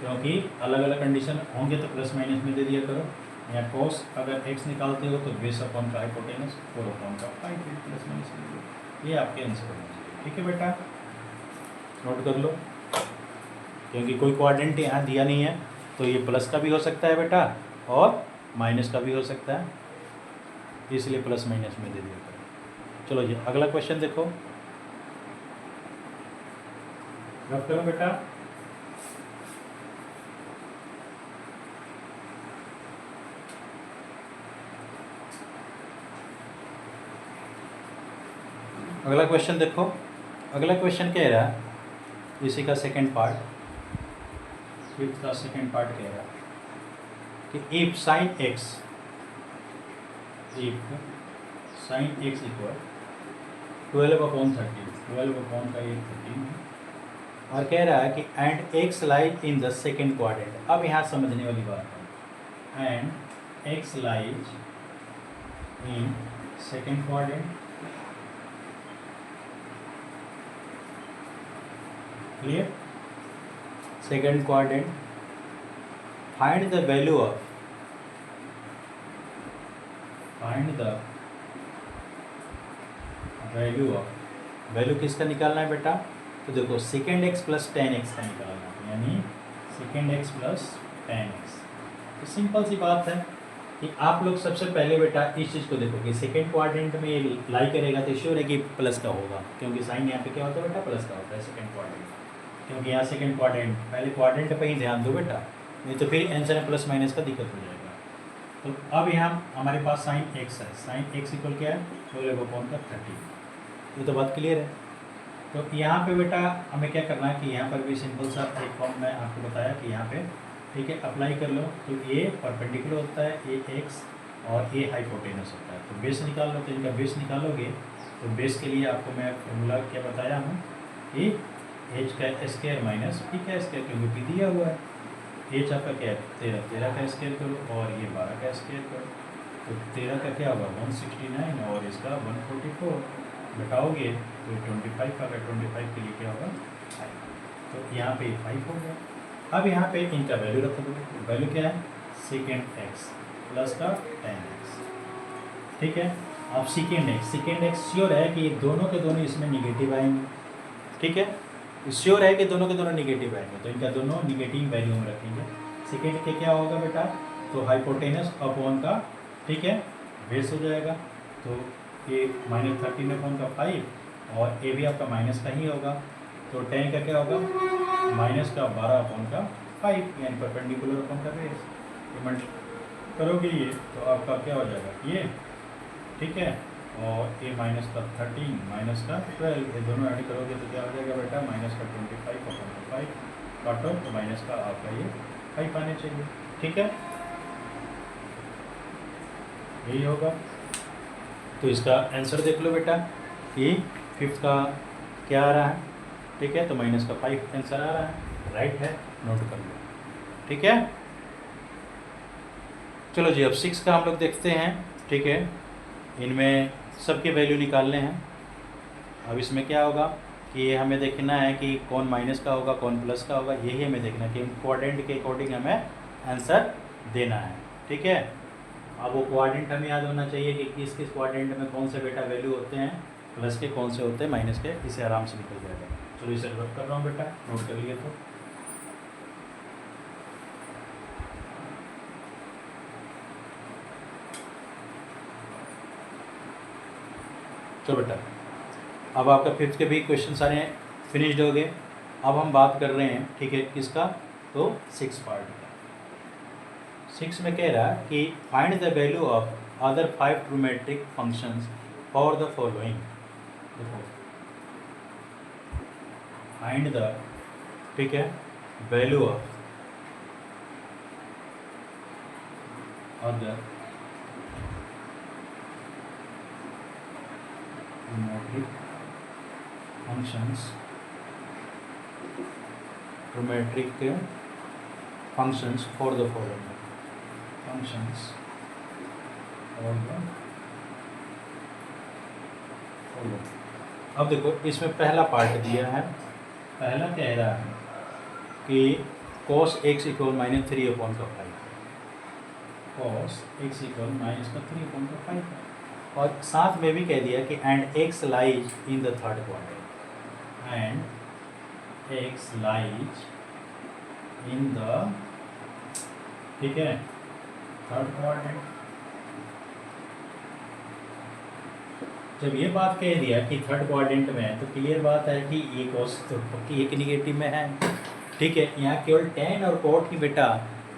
क्योंकि अलग अलग कंडीशन होंगे तो प्लस माइनस में दे दिया करो। यहाँ कोस अगर एक्स निकालते हो तो बेस अपॉन का हाइपोटेनस 4/5 प्लस माइनस में दे दो। ये आपके आंसर होना चाहिए। ठीक है बेटा, नोट कर लो, क्योंकि कोई क्वाड्रेंट यहाँ दिया नहीं है तो ये प्लस का भी हो सकता है बेटा और माइनस का भी हो सकता है, इसलिए प्लस माइनस में दे दिया करो। चलो जी अगला क्वेश्चन देखो, रफ करो बेटा। अगला क्वेश्चन देखो, अगला क्वेश्चन कह रहा है इसी का सेकंड पार्ट, फिफ्थ का सेकंड पार्ट कह रहा है कि इफ साइन एक्स इक्वल 12/13, 12 का ये 13 है, और कह रहा है कि and x lies in the second quadrant. अब यहाँ समझने वाली बात है, and x lies in second quadrant, clear, second quadrant, find the value of, value किसका निकालना है बेटा, तो देखो second x plus tan x का निकालना है, यानी second x plus tan x। तो सिंपल सी बात है कि आप लोग सबसे पहले बेटा इस चीज़ को देखो कि सेकेंड क्वाड्रेंट में ये लाई करेगा तो श्योर है कि प्लस का होगा, क्योंकि साइन यहाँ पे क्या होता है बेटा, प्लस का होता है सेकेंड क्वाड्रेंट, क्योंकि यहाँ सेकेंड क्वाड्रेंट, पहले क्वाड्रेंट पे ही ध्यान दो बेटा, नहीं तो फिर आंसर में प्लस माइनस का दिक्कत हो जाएगा। तो अब यहाँ हमारे पास साइन एक्स है, साइन एक्स इक्वल क्या है 12/30, ये तो बात क्लियर है। तो यहाँ पे बेटा हमें क्या करना है कि यहाँ पर भी सिंपल सा एक फॉर्म मैं आपको बताया कि यहाँ पे ठीक है अप्लाई कर लो। तो ये परपेंडिकुलर होता है, ये एक्स और ये हाइपोटेनस होता है। तो बेस निकाल लो, तो इनका बेस निकालोगे तो बेस के लिए आपको मैं फॉर्मूला क्या बताया हूँ कि एच का स्केयर माइनस पी का स्केयर, क्योंकि पी दिया हुआ है। एच आपका क्या है 13, 13 का स्केयर करो और ये 12 का स्केयर करो, तो 13 का क्या होगा 169 और इसका 144 घटाओगे तो 25 का, 25 के लिए क्या होगा 5, तो यहाँ पे 5 हो गया। अब यहाँ पे इनका वैल्यू रख दो, वैल्यू क्या है सेकेंड एक्स प्लस का tan x, ठीक है। अब सेकेंड एक्स श्योर है कि ये दोनों के दोनों इसमें निगेटिव आएंगे, ठीक है, श्योर है कि दोनों के दोनों निगेटिव आएंगे, तो इनका दोनों निगेटिव वैल्यू में रखेंगे। सेकेंड के क्या होगा बेटा, तो हाइपोटेनस अपॉन का, ठीक है, बेस हो जाएगा, तो ये -13 अपॉन का 5 और ए भी आपका माइनस का ही होगा, तो tan का क्या होगा माइनस का 12 अपॉन का 5 यानी परपेंडिकुलर अपॉन का बेस। पेमेंट करोगे ये तो आपका क्या हो जाएगा ये, ठीक है, और ए माइनस का 13 माइनस का 12, ये दोनों ऐड करोगे तो क्या हो जाएगा बेटा माइनस का 25 अपॉन का 5 काटो तो माइनस का आपका ये 5 आने चाहिए, ठीक है, यही होगा। तो इसका आंसर देख लो बेटा, ये फिफ्थ का क्या आ रहा है, ठीक है, तो माइनस का 5 आंसर आ रहा है, राइट है, नोट कर लो, ठीक है। चलो जी अब 6 का हम लोग देखते हैं, ठीक है, इनमें सबके वैल्यू निकालने हैं। अब इसमें क्या होगा कि ये हमें देखना है कि कौन माइनस का होगा कौन प्लस का होगा, यही हमें देखना है कि क्वाड्रेंट के अकॉर्डिंग हमें आंसर देना है, ठीक है। अब वो क्वाड्रेंट हमें याद होना चाहिए कि किस किस क्वाड्रेंट में कौन से बेटा वैल्यू होते हैं प्लस के, कौन से होते हैं माइनस के, इसे आराम से निकल जाएगा। चलो इसे नोट कर रहा हूँ बेटा, नोट कर लिए तो चलो बेटा, अब आपका फिफ्थ के भी क्वेश्चन सारे फिनिश्ड हो गए। अब हम बात कर रहे हैं, ठीक है, किसका, तो 6 पार्ट का। 6 में कह रहा है कि find the value of other 5 trigonometric functions for the following. देखो फाइंड द, ठीक है, value of other trigonometric functions, trigonometric functions for the following functions for the following। अब देखो इसमें पहला पार्ट दिया है, पहला कह रहा है कि cos x इक्वल -3 अपॉन का 5, cos x इक्वल -3 अपॉन का 5 है, और साथ में भी कह दिया कि and x lies in the third quadrant, and x lies in the, ठीक है, थर्ड क्वाड्रेंट। जब ये बात कह दिया कि थर्ड क्वाड्रेंट में है तो क्लियर बात है कि ये cos तो पक्की एक निगेटिव में है, ठीक है, यहाँ केवल tan और cot ही बेटा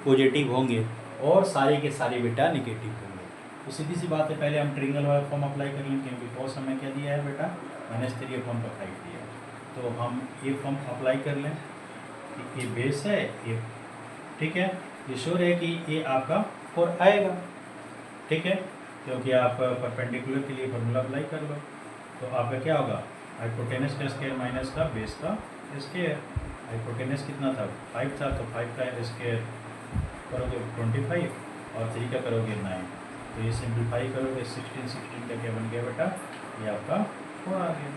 पॉजिटिव होंगे और सारे के सारे बेटा निगेटिव होंगे। तो सीधी सी बात है, पहले हम ट्रिंगल वाला फॉर्म अप्लाई कर लें, क्योंकि cos हमें क्या दिया है बेटा -3 अपॉन का 5 दिया है, तो हम ये फॉर्म अप्लाई कर लें, ये बेस है ये, ठीक है, ये श्योर है कि ये आपका 4 आएगा, ठीक है, क्योंकि आप परपेंडिकुलर के लिए फॉर्मूला अप्लाई कर लो, तो आपका क्या होगा हाइपोटेनस का स्केयर माइनस का बेस का स्केयर, हाइपोटेनस कितना था 5 था, तो 5 का स्केयर करोगे 25 और 3 का करोगे 9, तो ये सिंप्लीफाई करोगे 16 का क्या बन गया बेटा, ये आपका 4 आ गया।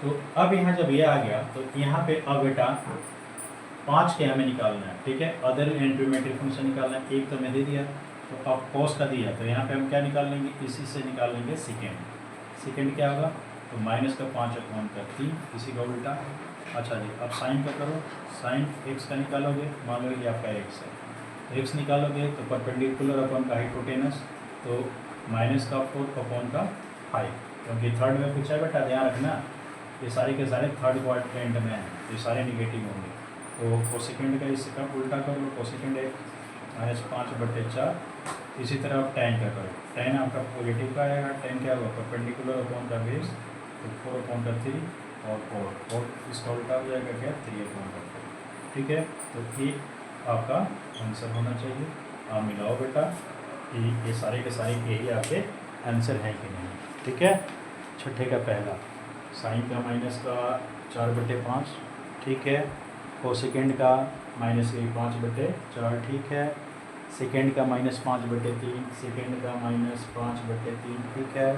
तो अब यहाँ जब ये आ गया तो यहाँ पे अब बेटा 5 के हमें निकालना है, ठीक है, अदर ट्रिग्नोमेट्रिक फंक्शन निकालना है, एक तो मैं दे दिया, तो अब cos का दिया, तो यहाँ पे हम क्या निकाल लेंगे, इसी से निकाल लेंगे सेकेंड क्या होगा, तो -5 अपॉन का 3, इसी का उल्टा। अच्छा जी, अब साइन का करो, साइन x का निकालोगे, मान लो ये आपका x है, तो x निकालोगे तो परपेंडिकुलर अपॉन का हाइपोटेनस, तो -4 अपॉन का 5, क्योंकि थर्ड में पूछा है बेटा, ध्यान रखना ये सारे के सारे थर्ड क्वाड्रेंट में हैं, ये सारे निगेटिव होंगे, तो कोसेकेंड का इसका उल्टा कर लो, कोसेकेंड -5/4, इसी तरह आप tan का करो, tan आपका पॉजिटिव का आएगा, tan क्या होगा परपेंडिकुलर अपॉन का बेस, तो 4 अपॉन का 3 और 4 इसका उल्टा हो जाएगा क्या 3 अपॉन का 4, ठीक है, तो ये आपका आंसर होना चाहिए। आप मिलाओ बेटा कि ये सारे के सारे यही आपके आंसर हैं कि नहीं, ठीक है। छठे का पहला साइन का -4/5 ठीक है। कोसेकेंड का -5/4 ठीक है। सेकेंड का -5/3, सेकेंड का -5/3 ठीक है।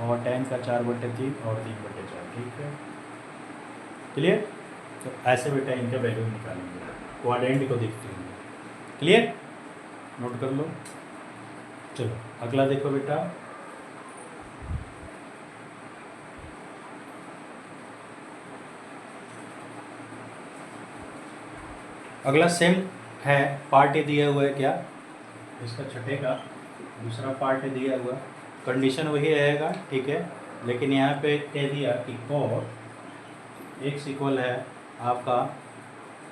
और tan का 4/3 और 3/4 ठीक है। क्लियर। तो ऐसे बेटा इनका वैल्यू निकालेंगे, क्वाड्रेंट को देखते हैं। क्लियर, नोट कर लो। चलो अगला देखो बेटा, अगला सेम है। पार्ट ए दिया हुआ है क्या, इसका छठे का दूसरा पार्ट दिया हुआ, कंडीशन वही रहेगा ठीक है। लेकिन यहाँ पे कह दिया कि cos x इक्वल है आपका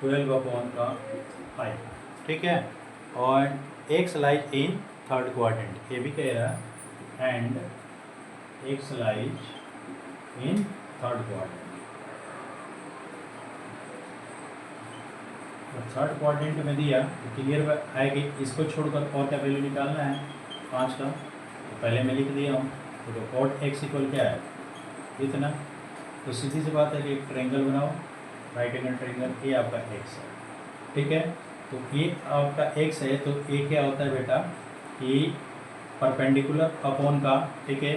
12/5 ठीक है। और x lies in third quadrant, ये भी कह रहा है and x lies in third quadrant. Third quadrant में दिया तो क्लियर है कि इसको छोड़कर और क्या वैल्यू निकालना है 5 का, तो पहले मैं लिख दिया हूँ। तो cot x इक्वल क्या है इतना, तो सीधी सी बात है कि एक ट्रायंगल बनाओ, राइट एंगल ट्रायंगल, ये आपका x है ठीक है। तो ये आपका x है, तो ये क्या होता है बेटा कि परपेंडिकुलर अपॉन का ठीक है,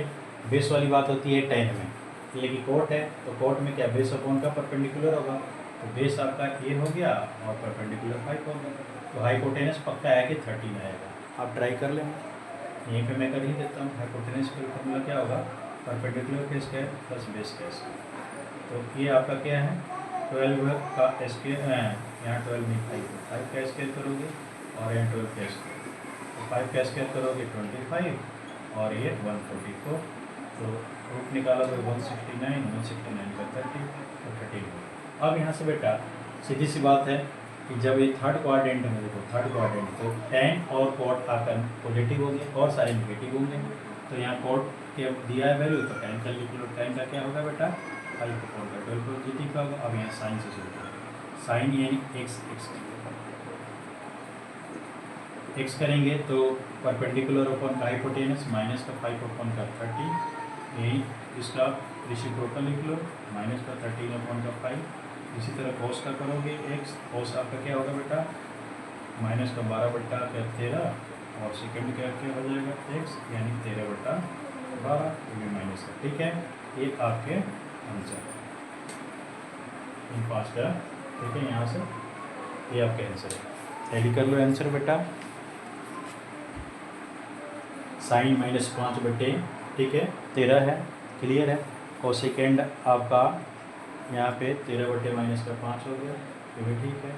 बेस वाली बात होती है tan में, ये कि कोट है तो कोट में क्या बेस अपॉन का परपेंडिकुलर होगा, तो बेस आपका ये हो गया और परपेंडिकुलर 5 हो गया। तो हाइपोटेनस पक्का है कि 13 आएगा, आप ट्राई कर लें। यहीं पे मैं कर ही देता हूँ। हाइपोटेनस का फॉर्मूला क्या होगा, परपेंडिकुलर के स्क्वायर प्लस बेस का स्क्वायर। तो ये आपका क्या है 12 का स्क्वायर, यहाँ 12 नहीं 5 का स्क्वायर करोगे और यहाँ 12 का स्क्वायर, तो 5 का स्क्वायर करोगे 25 और ये 144, तो रूट निकाला तो 169, 169 का 30, तो 13 होगा। अब यहाँ से बेटा सीधी सी बात है कि जब ये थर्ड क्वाड्रेंट में देखो, थर्ड क्वाड्रेंट तो tan और cot आकर पॉजिटिव होंगे और सारे नेगेटिव होंगे। तो यहाँ cot के दिया है वैल्यू, तो tan का लिख लो, tan का क्या होगा बेटा 5/12 पॉजिटिव का होगा। अब यहाँ साइन से शुरू करेंगे, साइन यानी x करेंगे तो परपेंडिकुलर अपॉन का हाइपोटेनस माइनस का 5 अपॉन का 30, यही इसका रेसिप्रोकल लिख लो, माइनस का 13 अपॉन का 5। इसी तरह cos का करोगे x, cos आपका क्या होगा बेटा माइनस का 12/13 और सेकंड क्या क्या हो जाएगा x यानी 13/12, ये माइनस का ठीक है। ये आपके आंसर इन 5 का ठीक है, यहाँ से ये आपके आंसर है। टैली कर लो आंसर बेटा, साइन -5/13 ठीक है 13 है, क्लियर है। कोसेकेंड आपका यहाँ पे 13/-5 हो गया, ये भी ठीक है।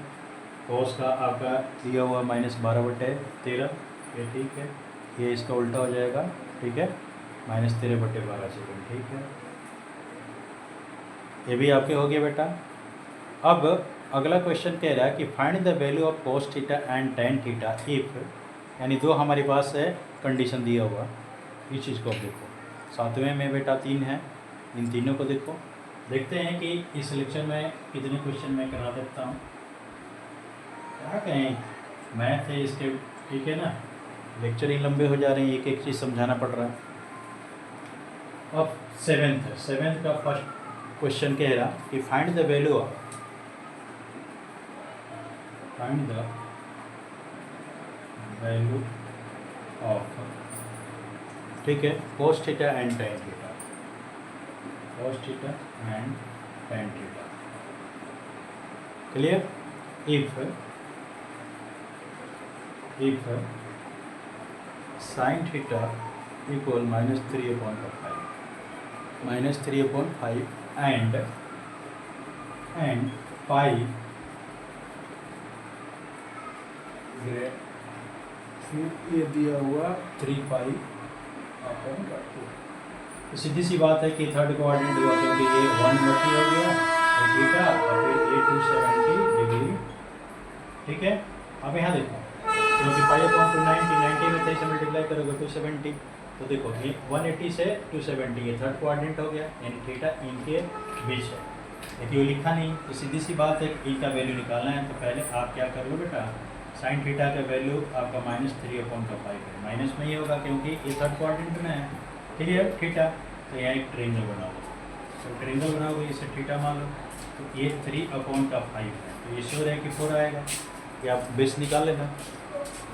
cos का आपका दिया हुआ -12/13, ये ठीक है। ये इसका उल्टा हो जाएगा ठीक है, -13/12 सेकेंड ठीक है। ये भी आपके हो गए बेटा। अब अगला क्वेश्चन कह रहा है कि find the value of cos theta and tan theta if, यानी दो हमारे पास है कंडीशन दिया हुआ, इस चीज़ को आप देखो। सातवें में बेटा 3 है, इन तीनों को देखो। देखते हैं कि इस लेक्चर में कितने क्वेश्चन मैं करा देता हूँ। क्या कहें, मैथ है इसके ठीक है ना, लेक्चर ही लंबे हो जा रहे हैं, एक एक चीज़ समझाना पड़ रहा है। अब सेवेंथ का फर्स्ट क्वेश्चन कह रहा कि फाइंड द वैल्यू ऑफ ठीक है cos theta and tan theta, cos theta and tan theta, clear. If sin theta equal -3/5 and pi फिर ये दिया हुआ 3π/2। तो सीधी सी बात है कि थर्ड क्वाड्रेंट हुआ क्योंकि ये 180 हो गया और थीटा और फिर ये 270 डिग्री ठीक है। अब यहाँ देखो क्योंकि π/290 में 3 से मल्टीप्लाई करोगे 270, तो देखो ये 180 से 270 ये थर्ड क्वाड्रेंट हो गया, यानी थीटा इनके बीच है। लेकिन ये लिखा नहीं, तो सीधी सी बात है कि का वैल्यू निकालना है। तो पहले आप क्या कर लो बेटा, साइन थीटा का वैल्यू आपका -3/5 है, माइनस में ही होगा क्योंकि ये थर्ड क्वाड्रेंट में है, क्लियर थीटा। तो यहाँ एक ट्रायंगल बनाओगे, तो ट्रायंगल बनाओगे इसे थीटा मान लो, तो ये 3/5 है, तो ये श्योर है कि 4 आएगा। ये आप बेस निकाल लेना।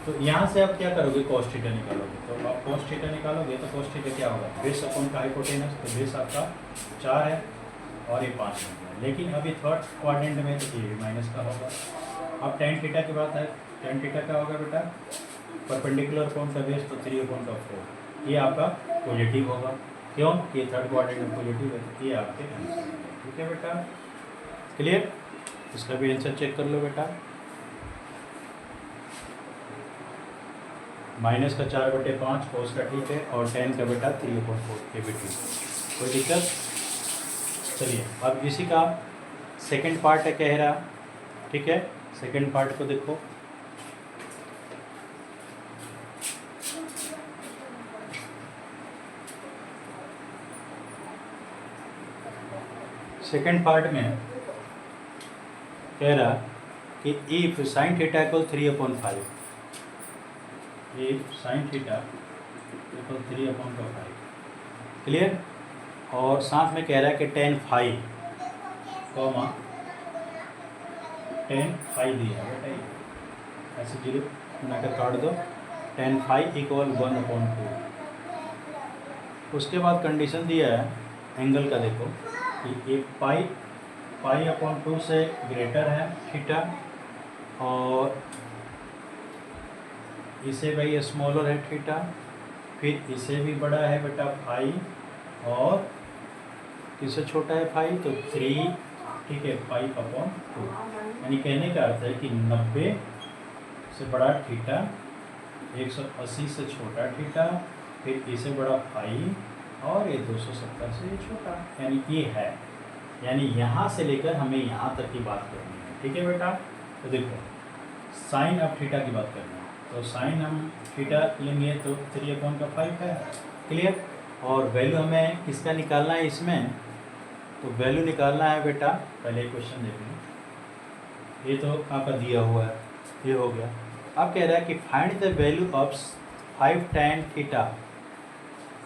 तो यहाँ से आप क्या करोगे, cos थीटा निकालोगे। तो आप cos थीटा निकालोगे तो cos थीटा क्या होगा, बेस अपॉन का हाइपोटेनस, तो बेस आपका 4 है और ये 5 है। लेकिन अभी थर्ड क्वाड्रेंट में तो ये भी माइनस का होगा। अब tan थीटा की बात है, tan थीटा क्या होगा बेटा, परपेंडिकुलर अपॉन का बेस, तो 3/4, ये आपका पॉजिटिव होगा। क्यों, ये थर्ड क्वाड्रेंट में पॉजिटिव है, तो ये आपके आंसर है। ठीक है बेटा, क्लियर। इसका भी आंसर चेक कर लो बेटा। माइनस का 4/5 कोस का ठीक है, और 10 का बेटा 3/4 ये भी ठीक है, कोई दिक्कत। चलिए अब इसी का सेकंड पार्ट है कह रहा, ठीक है। सेकंड पार्ट को देखो, सेकंड पार्ट में कह रहा कि if sine theta equal 3/5, if sine theta equal 3/5, clear. और साथ में कह रहा है कि tan phi comma tan phi दिया है बेटा, ये ऐसे जीरो बनाकर काट दो, tan phi इक्वल 1/2। उसके बाद कंडीशन दिया है एंगल का, देखो कि एक पाई/2 से ग्रेटर है थीटा, और इसे भाई स्मॉलर है थीटा, फिर इसे भी बड़ा है बेटा फाई, और इससे छोटा है फाई, तो 3, ठीक है, 5/2। यानी कहने का अर्थ है कि 90 से बड़ा थीटा, 180 से छोटा थीटा, फिर इसे बड़ा फाई, और ये 270 से छोटा, यानी ये है। यानी यहाँ से लेकर हमें यहाँ तक की बात करनी है, ठीक है बेटा। तो देखो साइन ऑफ थीटा की बात करनी है, तो साइन हम थीटा लेंगे तो 3/5 है, क्लियर। और वैल्यू हमें किसका निकालना है इसमें, तो वैल्यू निकालना है बेटा, पहले क्वेश्चन देख लो, ये तो आपका दिया हुआ है, ये हो गया। अब कह रहा है कि find the value of 5 tan theta,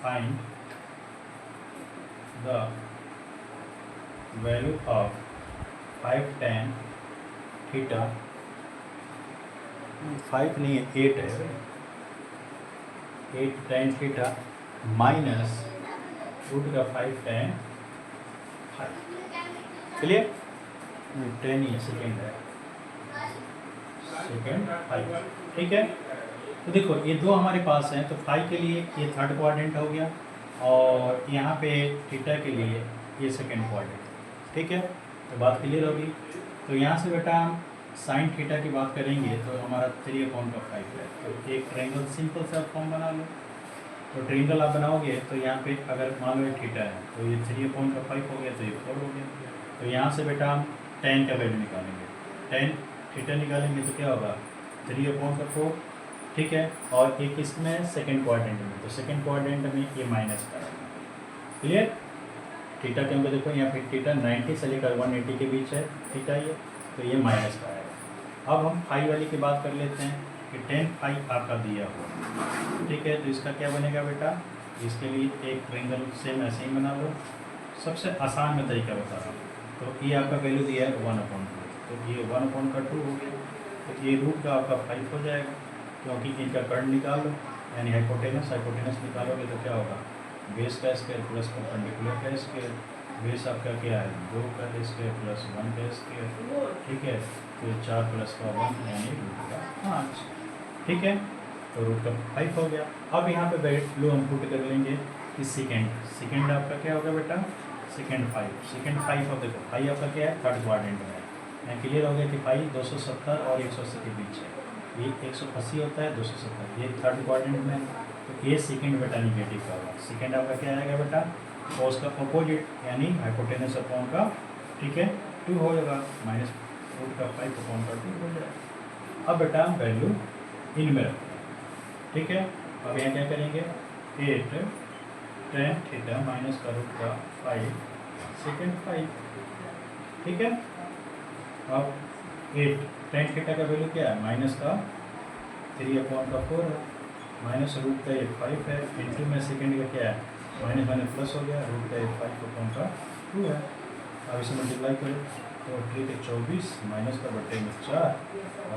find the value of 5 tan theta, 5 नहीं है 8 है, 8 tan थीटा माइनस रूट का 5 tan 5, क्लियर। 10 ही है, सेकेंड है, सेकेंड 5, ठीक है। तो देखो ये दो हमारे पास हैं, तो फाई के लिए ये थर्ड क्वाड्रेंट हो गया, और यहाँ पे थीटा के लिए ये सेकेंड क्वाड्रेंट, ठीक है। तो बात क्लियर होगी। तो यहाँ से बेटा हम साइन थीटा की बात करेंगे, तो हमारा 3/5 है। तो एक ट्रायंगल सिंपल सा फॉर्म बना लो। तो ट्रायंगल आप बनाओगे तो यहाँ पे अगर मान लो ये थीटा है, तो ये 3/5 हो गया, तो ये 4 हो गया। तो यहाँ से बेटा हम tan का वैल्यू निकालेंगे, tan थीटा निकालेंगे तो क्या होगा 3/4, ठीक है। और एक इसमें सेकंड क्वाड्रेंट में, तो सेकंड क्वाड्रेंट में ये माइनस का है, क्लियर। थीटा के अंदर देखो यहाँ पे थीटा 90 से लेकर 180 के बीच है थीटा ये, तो ये माइनस का है। अब हम फाई वाली की बात कर लेते हैं कि tan phi आपका दिया हुआ, ठीक है। तो इसका क्या बनेगा बेटा, इसके लिए एक ट्रायंगल सेम ऐसे ही बना लो, सबसे आसान में तरीका बता रहा हूँ। तो ये आपका वैल्यू दिया है 1/2, तो ये 1/2 हो गया, तो ये रूट का आपका 5 हो जाएगा, क्योंकि इनका कर्ण निकाल लो, यानी हाइपोटेनस निकालोगे तो क्या होगा, बेस का स्क्वायर प्लस परपेंडिकुलर का स्क्वायर, बेस आपका क्या है 2 का स्क्वायर प्लस 1 का स्क्वायर, ठीक है। तो 4 + 1 यानी रूट का 5, ठीक है। तो रूट का 5 हो गया। अब यहाँ पे वैल्यू हम पुट कर लेंगे कि सेकेंड आपका क्या होगा बेटा, सेकेंड 5 अब देखो फाई आपका क्या है थर्ड क्वाड्रेंट में है, यहाँ क्लियर हो गया कि फाई 270 और 180 के बीच है, ये 180 होता है 270, ये थर्ड क्वाड्रेंट में, तो ये सेकेंड बेटा निगेटिव का होगा। सेकेंड आपका क्या आएगा बेटा, कॉस का अपोजिट यानी हाइपोटेनस अपॉन का, ठीक है, 2 हो जाएगा, माइनस रूट का 5/2 हो जाएगा। अब बेटा हम वैल्यू इनमें रखते हैं, ठीक है। अब यहाँ क्या करेंगे, 8 tan थीटा माइनस का रूट का 5 सेकेंड 5, ठीक है। अब 8 tan थीटा का वैल्यू क्या है, माइनस का 3/4 है, माइनस रूट का ये 5 है, इंटू में सेकेंड का क्या है माइनस प्लस हो गया, रूट का ये 5/2 है, अब इसे मल्टीप्लाई करो तो 3 के 24 माइनस का बटे में 4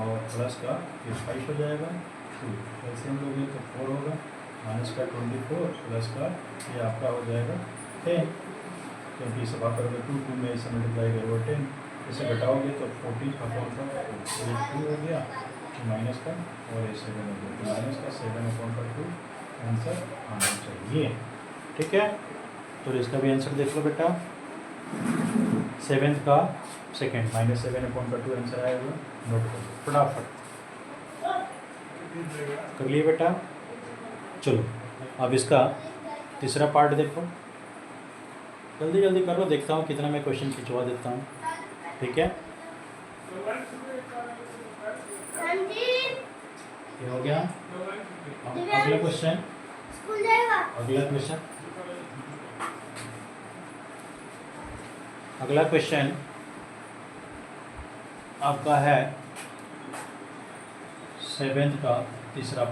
और प्लस का फिर 5 हो जाएगा 2। ऐसे हम लोग तो 4 होगा माइनस का 24 प्लस का ये आपका हो जाएगा 10, क्योंकि इसे भाग करोगे 2 में इसे मल्टीप्लाई करोगे 10, इसे घटाओगे तो 14 अपॉन का 2 हो गया माइनस का और ये 7 हो गया तो माइनस का 7 अपॉन का 2 आंसर आना चाहिए। ठीक है, तो इसका भी आंसर देख लो बेटा, 7th का सेकेंड माइनस 7 अपॉन का 2 आंसर आएगा। नोट कर लो फटाफट, कर लिए बेटा। चलो अब इसका तीसरा पार्ट देखो, जल्दी जल्दी कर लो, देखता हूँ कितना मैं क्वेश्चन खिंचवा देता हूँ। ठीक है, ये हो गया। अगला क्वेश्चन, अगला क्वेश्चन आपका है 7th का तीसरा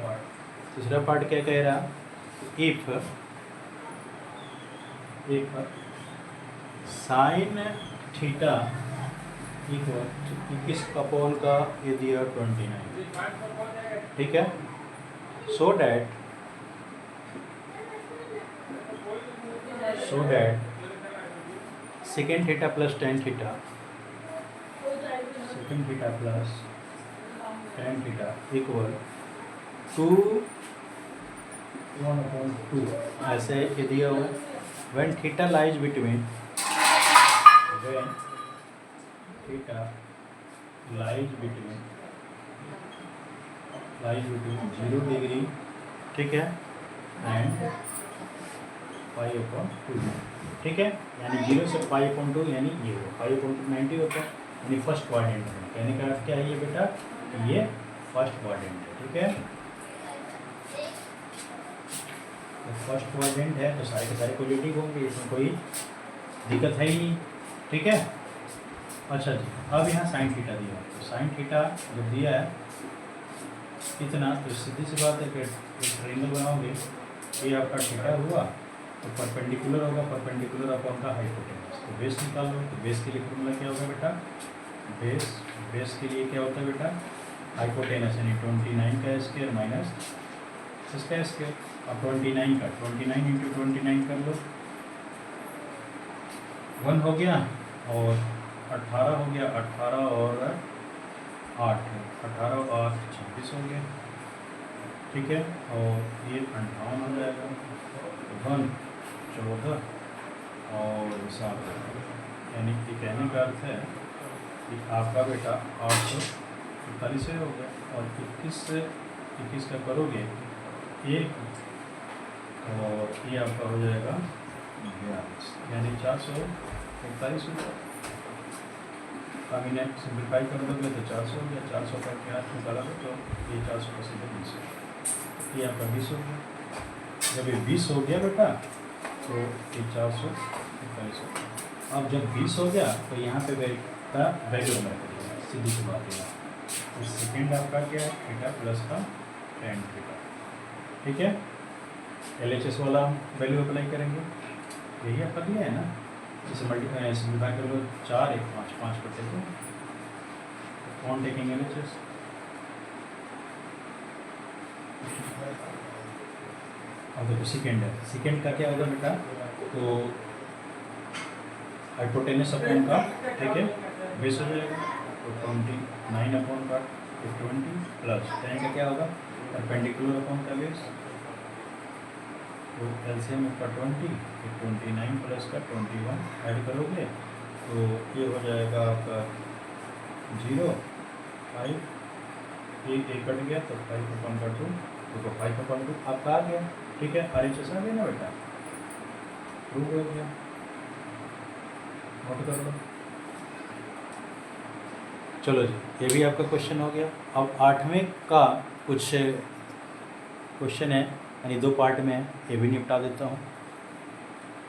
पार्ट क्या कह रहा, if sine theta equal 21 upon का ये दिया 29। ठीक है, so that second theta plus tan theta equal 1/2 ऐसे ये दिया हुआ। when theta lies between 0 degree, ठीक है, एंड π/2। ठीक है, यानी 0 से π/2 यानी ये हो π/2 90 होता है, यानी फर्स्ट क्वाड्रेंट है। कहने का अर्थ क्या है ये बेटा, ये फर्स्ट क्वाड्रेंट है। ठीक है, तो फर्स्ट क्वाड्रेंट है तो सारे के सारे पॉजिटिव होंगे, इसमें कोई दिक्कत है ही नहीं। ठीक है, अच्छा जी, अब यहाँ साइन थीटा दिया, तो साइन थीटा जब दिया है इतना, तो सीधी सी बात है कि एक ट्रायंगल बनाओगे, ये आपका थीटा हुआ तो परपेंडिकुलर होगा, परपेंडिकुलर अपॉन का हाइपोटेनस। तो बेस निकाल लो, तो बेस के लिए फॉर्मूला क्या होगा बेटा, बेस के लिए क्या होता है बेटा, हाइपोटेनस यानी 29 का स्क्वायर माइनस इसका स्क्वायर। अब 29 का 29 इंटू 29 कर लो, 1 हो गया, और 18 हो गया, 18 और 8 26 हो गया। ठीक है, और ये 58 हो जाएगा, 1 14 और 7, यानी कि कहने का अर्थ है कि आपका बेटा 841 हो गया, और 21 से 21 का करोगे 1 और ये आपका हो जाएगा 42, यानी 441 हो गया। अब इन्हें सिंप्लीफाई कर दोगे तो 400 हो गया, 400 करके 8 निकाला तो ये 400 का सीधे 20 हो गया, ये आपका 20 हो गया। जब ये 20 हो गया बेटा तो ये 441 हो गया। अब जब 20 हो गया तो यहाँ पे बेटा वैल्यू अप्लाई करिएगा, सीधी सी बात है। तो सेकेंड आपका क्या है, थीटा प्लस का टेन थीटा। ठीक है, LHS वाला वैल्यू अप्लाई करेंगे, यही आपका दिया है ना, इसे मल्टीप्लाई सिंप्लीफाई कर लो, 4 1 5 5 करते हो, कौन टेकिंग LHS। अब देखो सेकेंड है, सेकेंड का क्या होगा बेटा, तो हाइपोटेनस अपॉन का, ठीक है, बेस हो जाएगा, तो 29 अपॉन का 20 प्लस टेन का क्या होगा, परपेंडिकुलर अपॉन का बेस, तो एलसीएम का 20, 29 प्लस का 21 ऐड करोगे तो ये हो जाएगा आपका 0 5, एक कट गया तो 5/2, तो 5/2 आपका आ गया। ठीक है, RHS आ गया ना बेटा, प्रूव हो गया, नोट कर लो। चलो जी, ये भी आपका क्वेश्चन हो गया। अब 8वें का कुछ क्वेश्चन है, यानी 2 पार्ट में है, ये भी निपटा देता हूँ,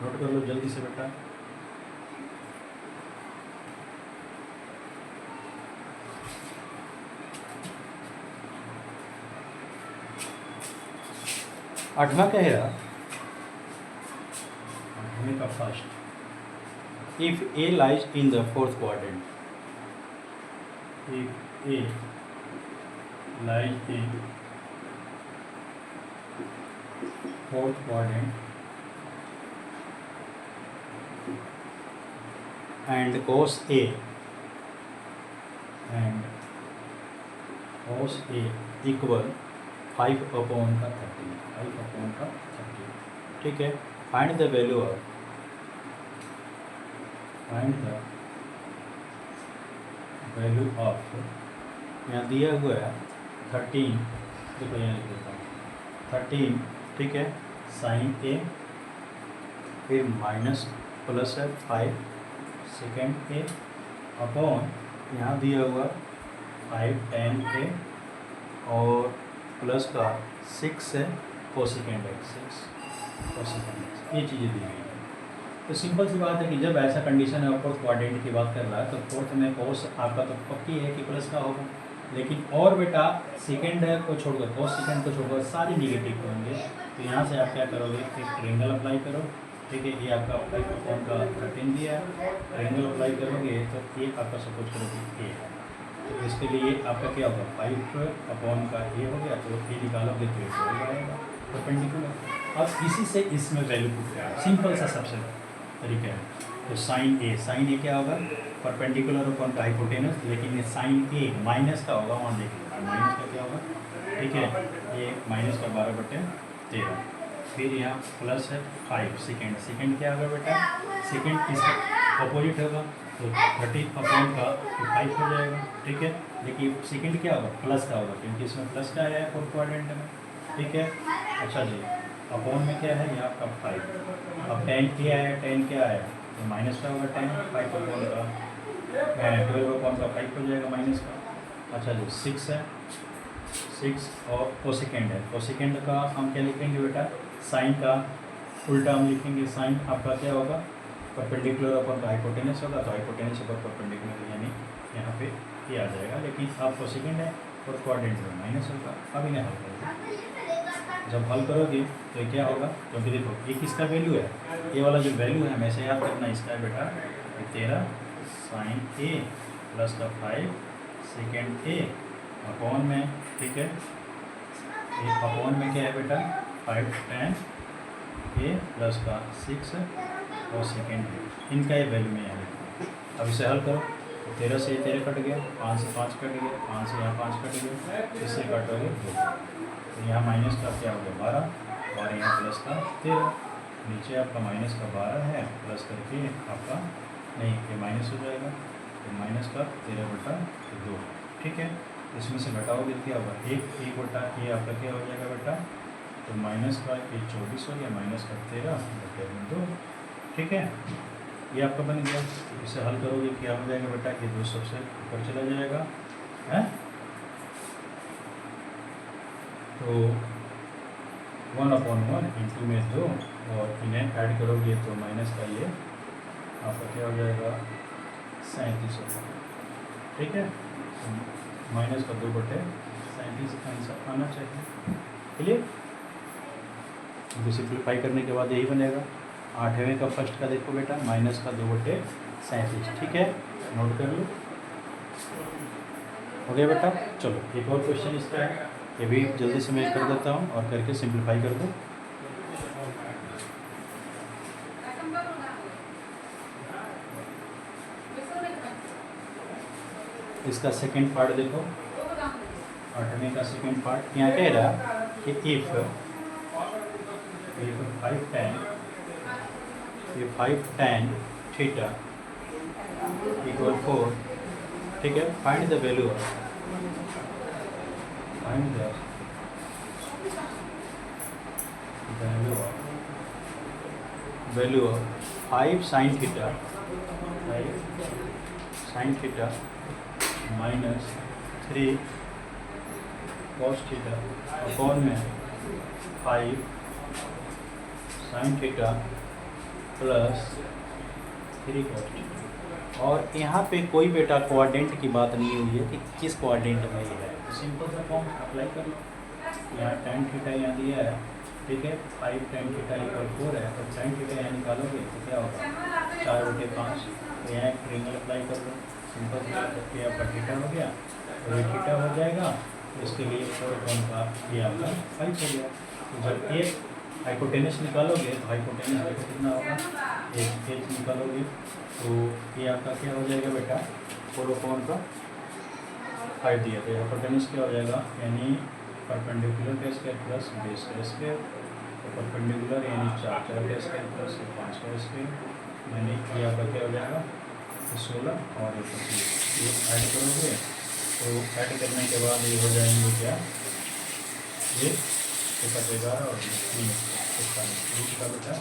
नोट कर लो जल्दी से बेटा। आठवां क्या है, 8वें का first if A lies in the fourth quadrant, if A lies in fourth quadrant and cos A equal 5/30, ठीक है। फाइंड द वैल्यू ऑफ यहाँ दिया हुआ है 13, देखो यहाँ लिख देता हूँ 13, ठीक है, साइन ए, फिर माइनस प्लस है 5 सेकेंड ए अपॉन यहाँ दिया हुआ 5 tan ए और प्लस का 6 है कोसेकेंड एक्स, 6 कोसेकेंड एक्स, ये चीज़ें दी गई हैं। तो सिंपल सी बात है कि जब ऐसा कंडीशन है फोर्थ क्वाड्रेंट की बात कर रहा है तो फोर्थ में कोस आपका तो पक्की है कि प्लस का होगा, लेकिन और बेटा सेकेंड को छोड़कर कोस सेकेंड को छोड़कर सारे निगेटिव होंगे। तो यहाँ से आप क्या करोगे, एक ट्रेंगल अप्लाई करो, ठीक है, ये आपका 5 का 13 दिया है, ट्रेंगल अप्लाई करोगे तो ये आपका सपोज करो कि ए है, तो इसके लिए आपका क्या होगा 5 का ए हो गया, तो ए निकालोगे तो ये हो जाएगा परपेंडिकुलर। अब इसी से इसमें वैल्यू पुट करें, सिंपल सा सबसे तरीका है। तो साइन ए क्या होगा परपेंडिकुलर अपॉन का हाइपोटेनस, लेकिन ये साइन ए माइनस का होगा, वहाँ देखिए माइनस का क्या होगा, ठीक है, ये माइनस का 12/13, फिर यहाँ प्लस है 5 सेकेंड क्या होगा बेटा, सेकेंड इसका अपोजिट होगा तो 30 अपॉन का 5 हो जाएगा, ठीक है। देखिए सेकेंड क्या होगा प्लस का होगा क्योंकि इसमें प्लस का आया है फोर्थ क्वाड्रेंट में, ठीक है। अच्छा जी, अपॉन में क्या है यहाँ आपका 5, अब tan क्या आया, tan क्या आया तो माइनस का होगा, tan 5 अपॉन का 12 अपॉन का 5 हो जाएगा माइनस का। अच्छा जी 6 है, 6 और कोसेकेंड है, कोसेकेंड का हम क्या लिखेंगे बेटा, साइन का उल्टा हम लिखेंगे, साइन आपका क्या होगा परपेंडिकुलर अपॉन का हाइपोटेनस होगा, तो हाइपोटेनस अपॉन परपेंडिकुलर यानी यहाँ पे ये आ जाएगा, लेकिन आप कोसेकेंड है और क्वाड्रेंट में माइनस होगा। अब इन्हें हल करोगे, जब हल करोगे तो क्या होगा, क्योंकि देखो ये किसका वैल्यू है, ये वाला जो वैल्यू है हमेशा याद रखना इसका है बेटा 13 साइन ए प्लस का 5 सेकेंड ए अपॉन में, ठीक है, ये अपॉन में क्या है बेटा 5 tan ए प्लस का 6 और सेकेंड ए, इनका ये वैल्यू में यहाँ लिखा। अब इसे हल करो तो 13 से 13 कट गया, 5 से 5 कट गया, 5 से यहाँ 5 कट गया, इससे कटोगे 2, तो यहाँ माइनस का क्या हो गया 12 और यहाँ प्लस का 13, नीचे आपका माइनस का 12 है प्लस करके आपका नहीं ये माइनस हो जाएगा, तो माइनस का 13/2, ठीक है। इसमें से घटाओगे क्या होगा 1 बटा ये आपका क्या हो जाएगा बेटा, तो माइनस का ये 24 हो गया, माइनस का 13/2, ठीक है, ये आपका बन गया। इसे हल करोगे क्या हो जाएगा बेटा, ये 2 सबसे ऊपर चला जाएगा है, तो 1/1 इंटू में 2 और इन्हें ऐड करोगे तो माइनस का ये आपका क्या हो जाएगा 37 होगा, ठीक है, माइनस का 2/37 आंसर आना चाहिए, क्लियर। तो सिंप्लीफाई करने के बाद यही बनेगा। 8वें का फर्स्ट का देखो बेटा माइनस का 2/37, ठीक है, नोट कर लो, हो गया बेटा। चलो एक और क्वेश्चन इसका है, ये भी जल्दी से मैं कर देता हूँ और करके सिंप्लीफाई कर दो। इसका सेकंड पार्ट देखो, 8वें का सेकंड पार्ट यहाँ कह रहा कि इफ 5 tan थीटा इक्वल 4, ठीक है, find the value of value of 5 sin theta minus 3 cos theta upon में 5 sin theta plus 3 cos theta. और यहाँ पे कोई बेटा क्वाड्रेंट की बात नहीं हुई है कि किस क्वाड्रेंट में ये है, तो सिंपल सा फॉर्म अप्लाई कर लो। यहाँ tan थीटा यहाँ दिया है, ठीक है, 5 tan थीटा इक्वल 4 है, तो sin थीटा यहाँ निकालोगे तो क्या होगा 4/5। तो यहाँ एक ट्रिंगल अप्लाई कर दो, सिंपल सा, जबकि आपका थीटा हो गया तो ये थीटा हो जाएगा। तो इसके लिए 4/5 ये आपका 5 हो गया। तो जब एक हाइपोटेनस निकालोगे तो हाइपोटेनस देखो कितना होगा, एक एच निकालोगे तो ये आपका क्या हो जाएगा बेटा, 4/5 दिया। तो हाइपोटेनस क्या हो जाएगा, यानी परपेंडिकुलर का स्क्वायर प्लस बेस का स्क्वायर। तो परपेंडिकुलर यानी 4 का स्क्वायर प्लस 5 का स्क्वायर, यानी ये आपका क्या हो जाएगा 16 और 25। ये ऐड करोगे तो ऐड करने के बाद ये हो जाएंगे क्या, ये 11 और 3 रूट का बेटा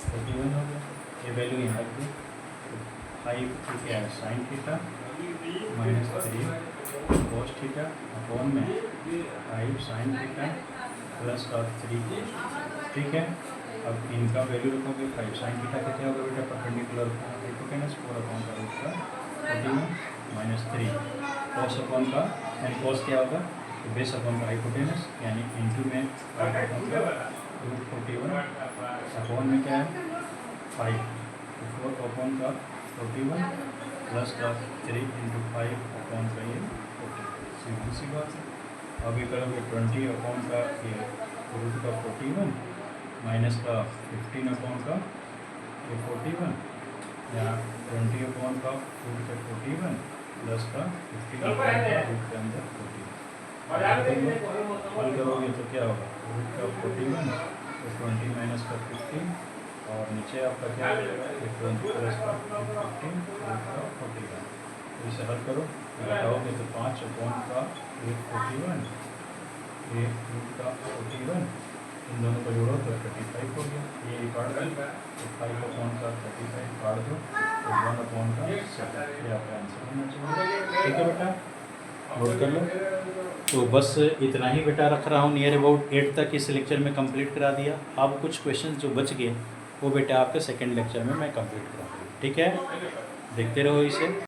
41 हो गया। ये वैल्यू यहाँ रख दो। 5 क्या है sine theta -3 cos theta upon में 5 साइन थीटा प्लस का 3 कोस। ठीक है, अब इनका वैल्यू रखोगे 5 साइन थीटा कितना होगा बेटा, परपेंडिकुलर हाइपोटेनस 4/√41 -3 कोस अपॉन का, यानी कोस क्या होगा तो बेस अपॉन का हाइपोटेनस, यानी इंटू में 5/√41 अपॉन में क्या है 5, 4/41 प्लस का 3 × 5 अपॉन का ये 40। सीधी सी बात है। अभी करोगे 20/41 माइनस का 15/41 ये 41, यहाँ 20/41 प्लस का 15 रूट के अंदर 40। हल करोगे तो क्या होगा, रूट का 41 तो 20 माइनस का 15 और नीचे आपका क्या हो जाएगा 20 प्लस का 15 रूट का 41। तो इसे हल करो, घटाओगे तो 5/41 ये रूट का 41, इन दोनों को जोड़ो तो 35 हो गया। ये काट दो तो 5/35 काट दो तो 1/7। ये आपका आंसर होना चाहिए। ठीक है बेटा, नोट कर लो। तो बस इतना ही बेटा रख रहा हूँ, नियर अबाउट 8 तक इस लेक्चर में कंप्लीट करा दिया। अब कुछ क्वेश्चन जो बच गए वो बेटा आपके सेकंड लेक्चर में मैं कंप्लीट कराऊँगा। ठीक है, देखते रहो इसे।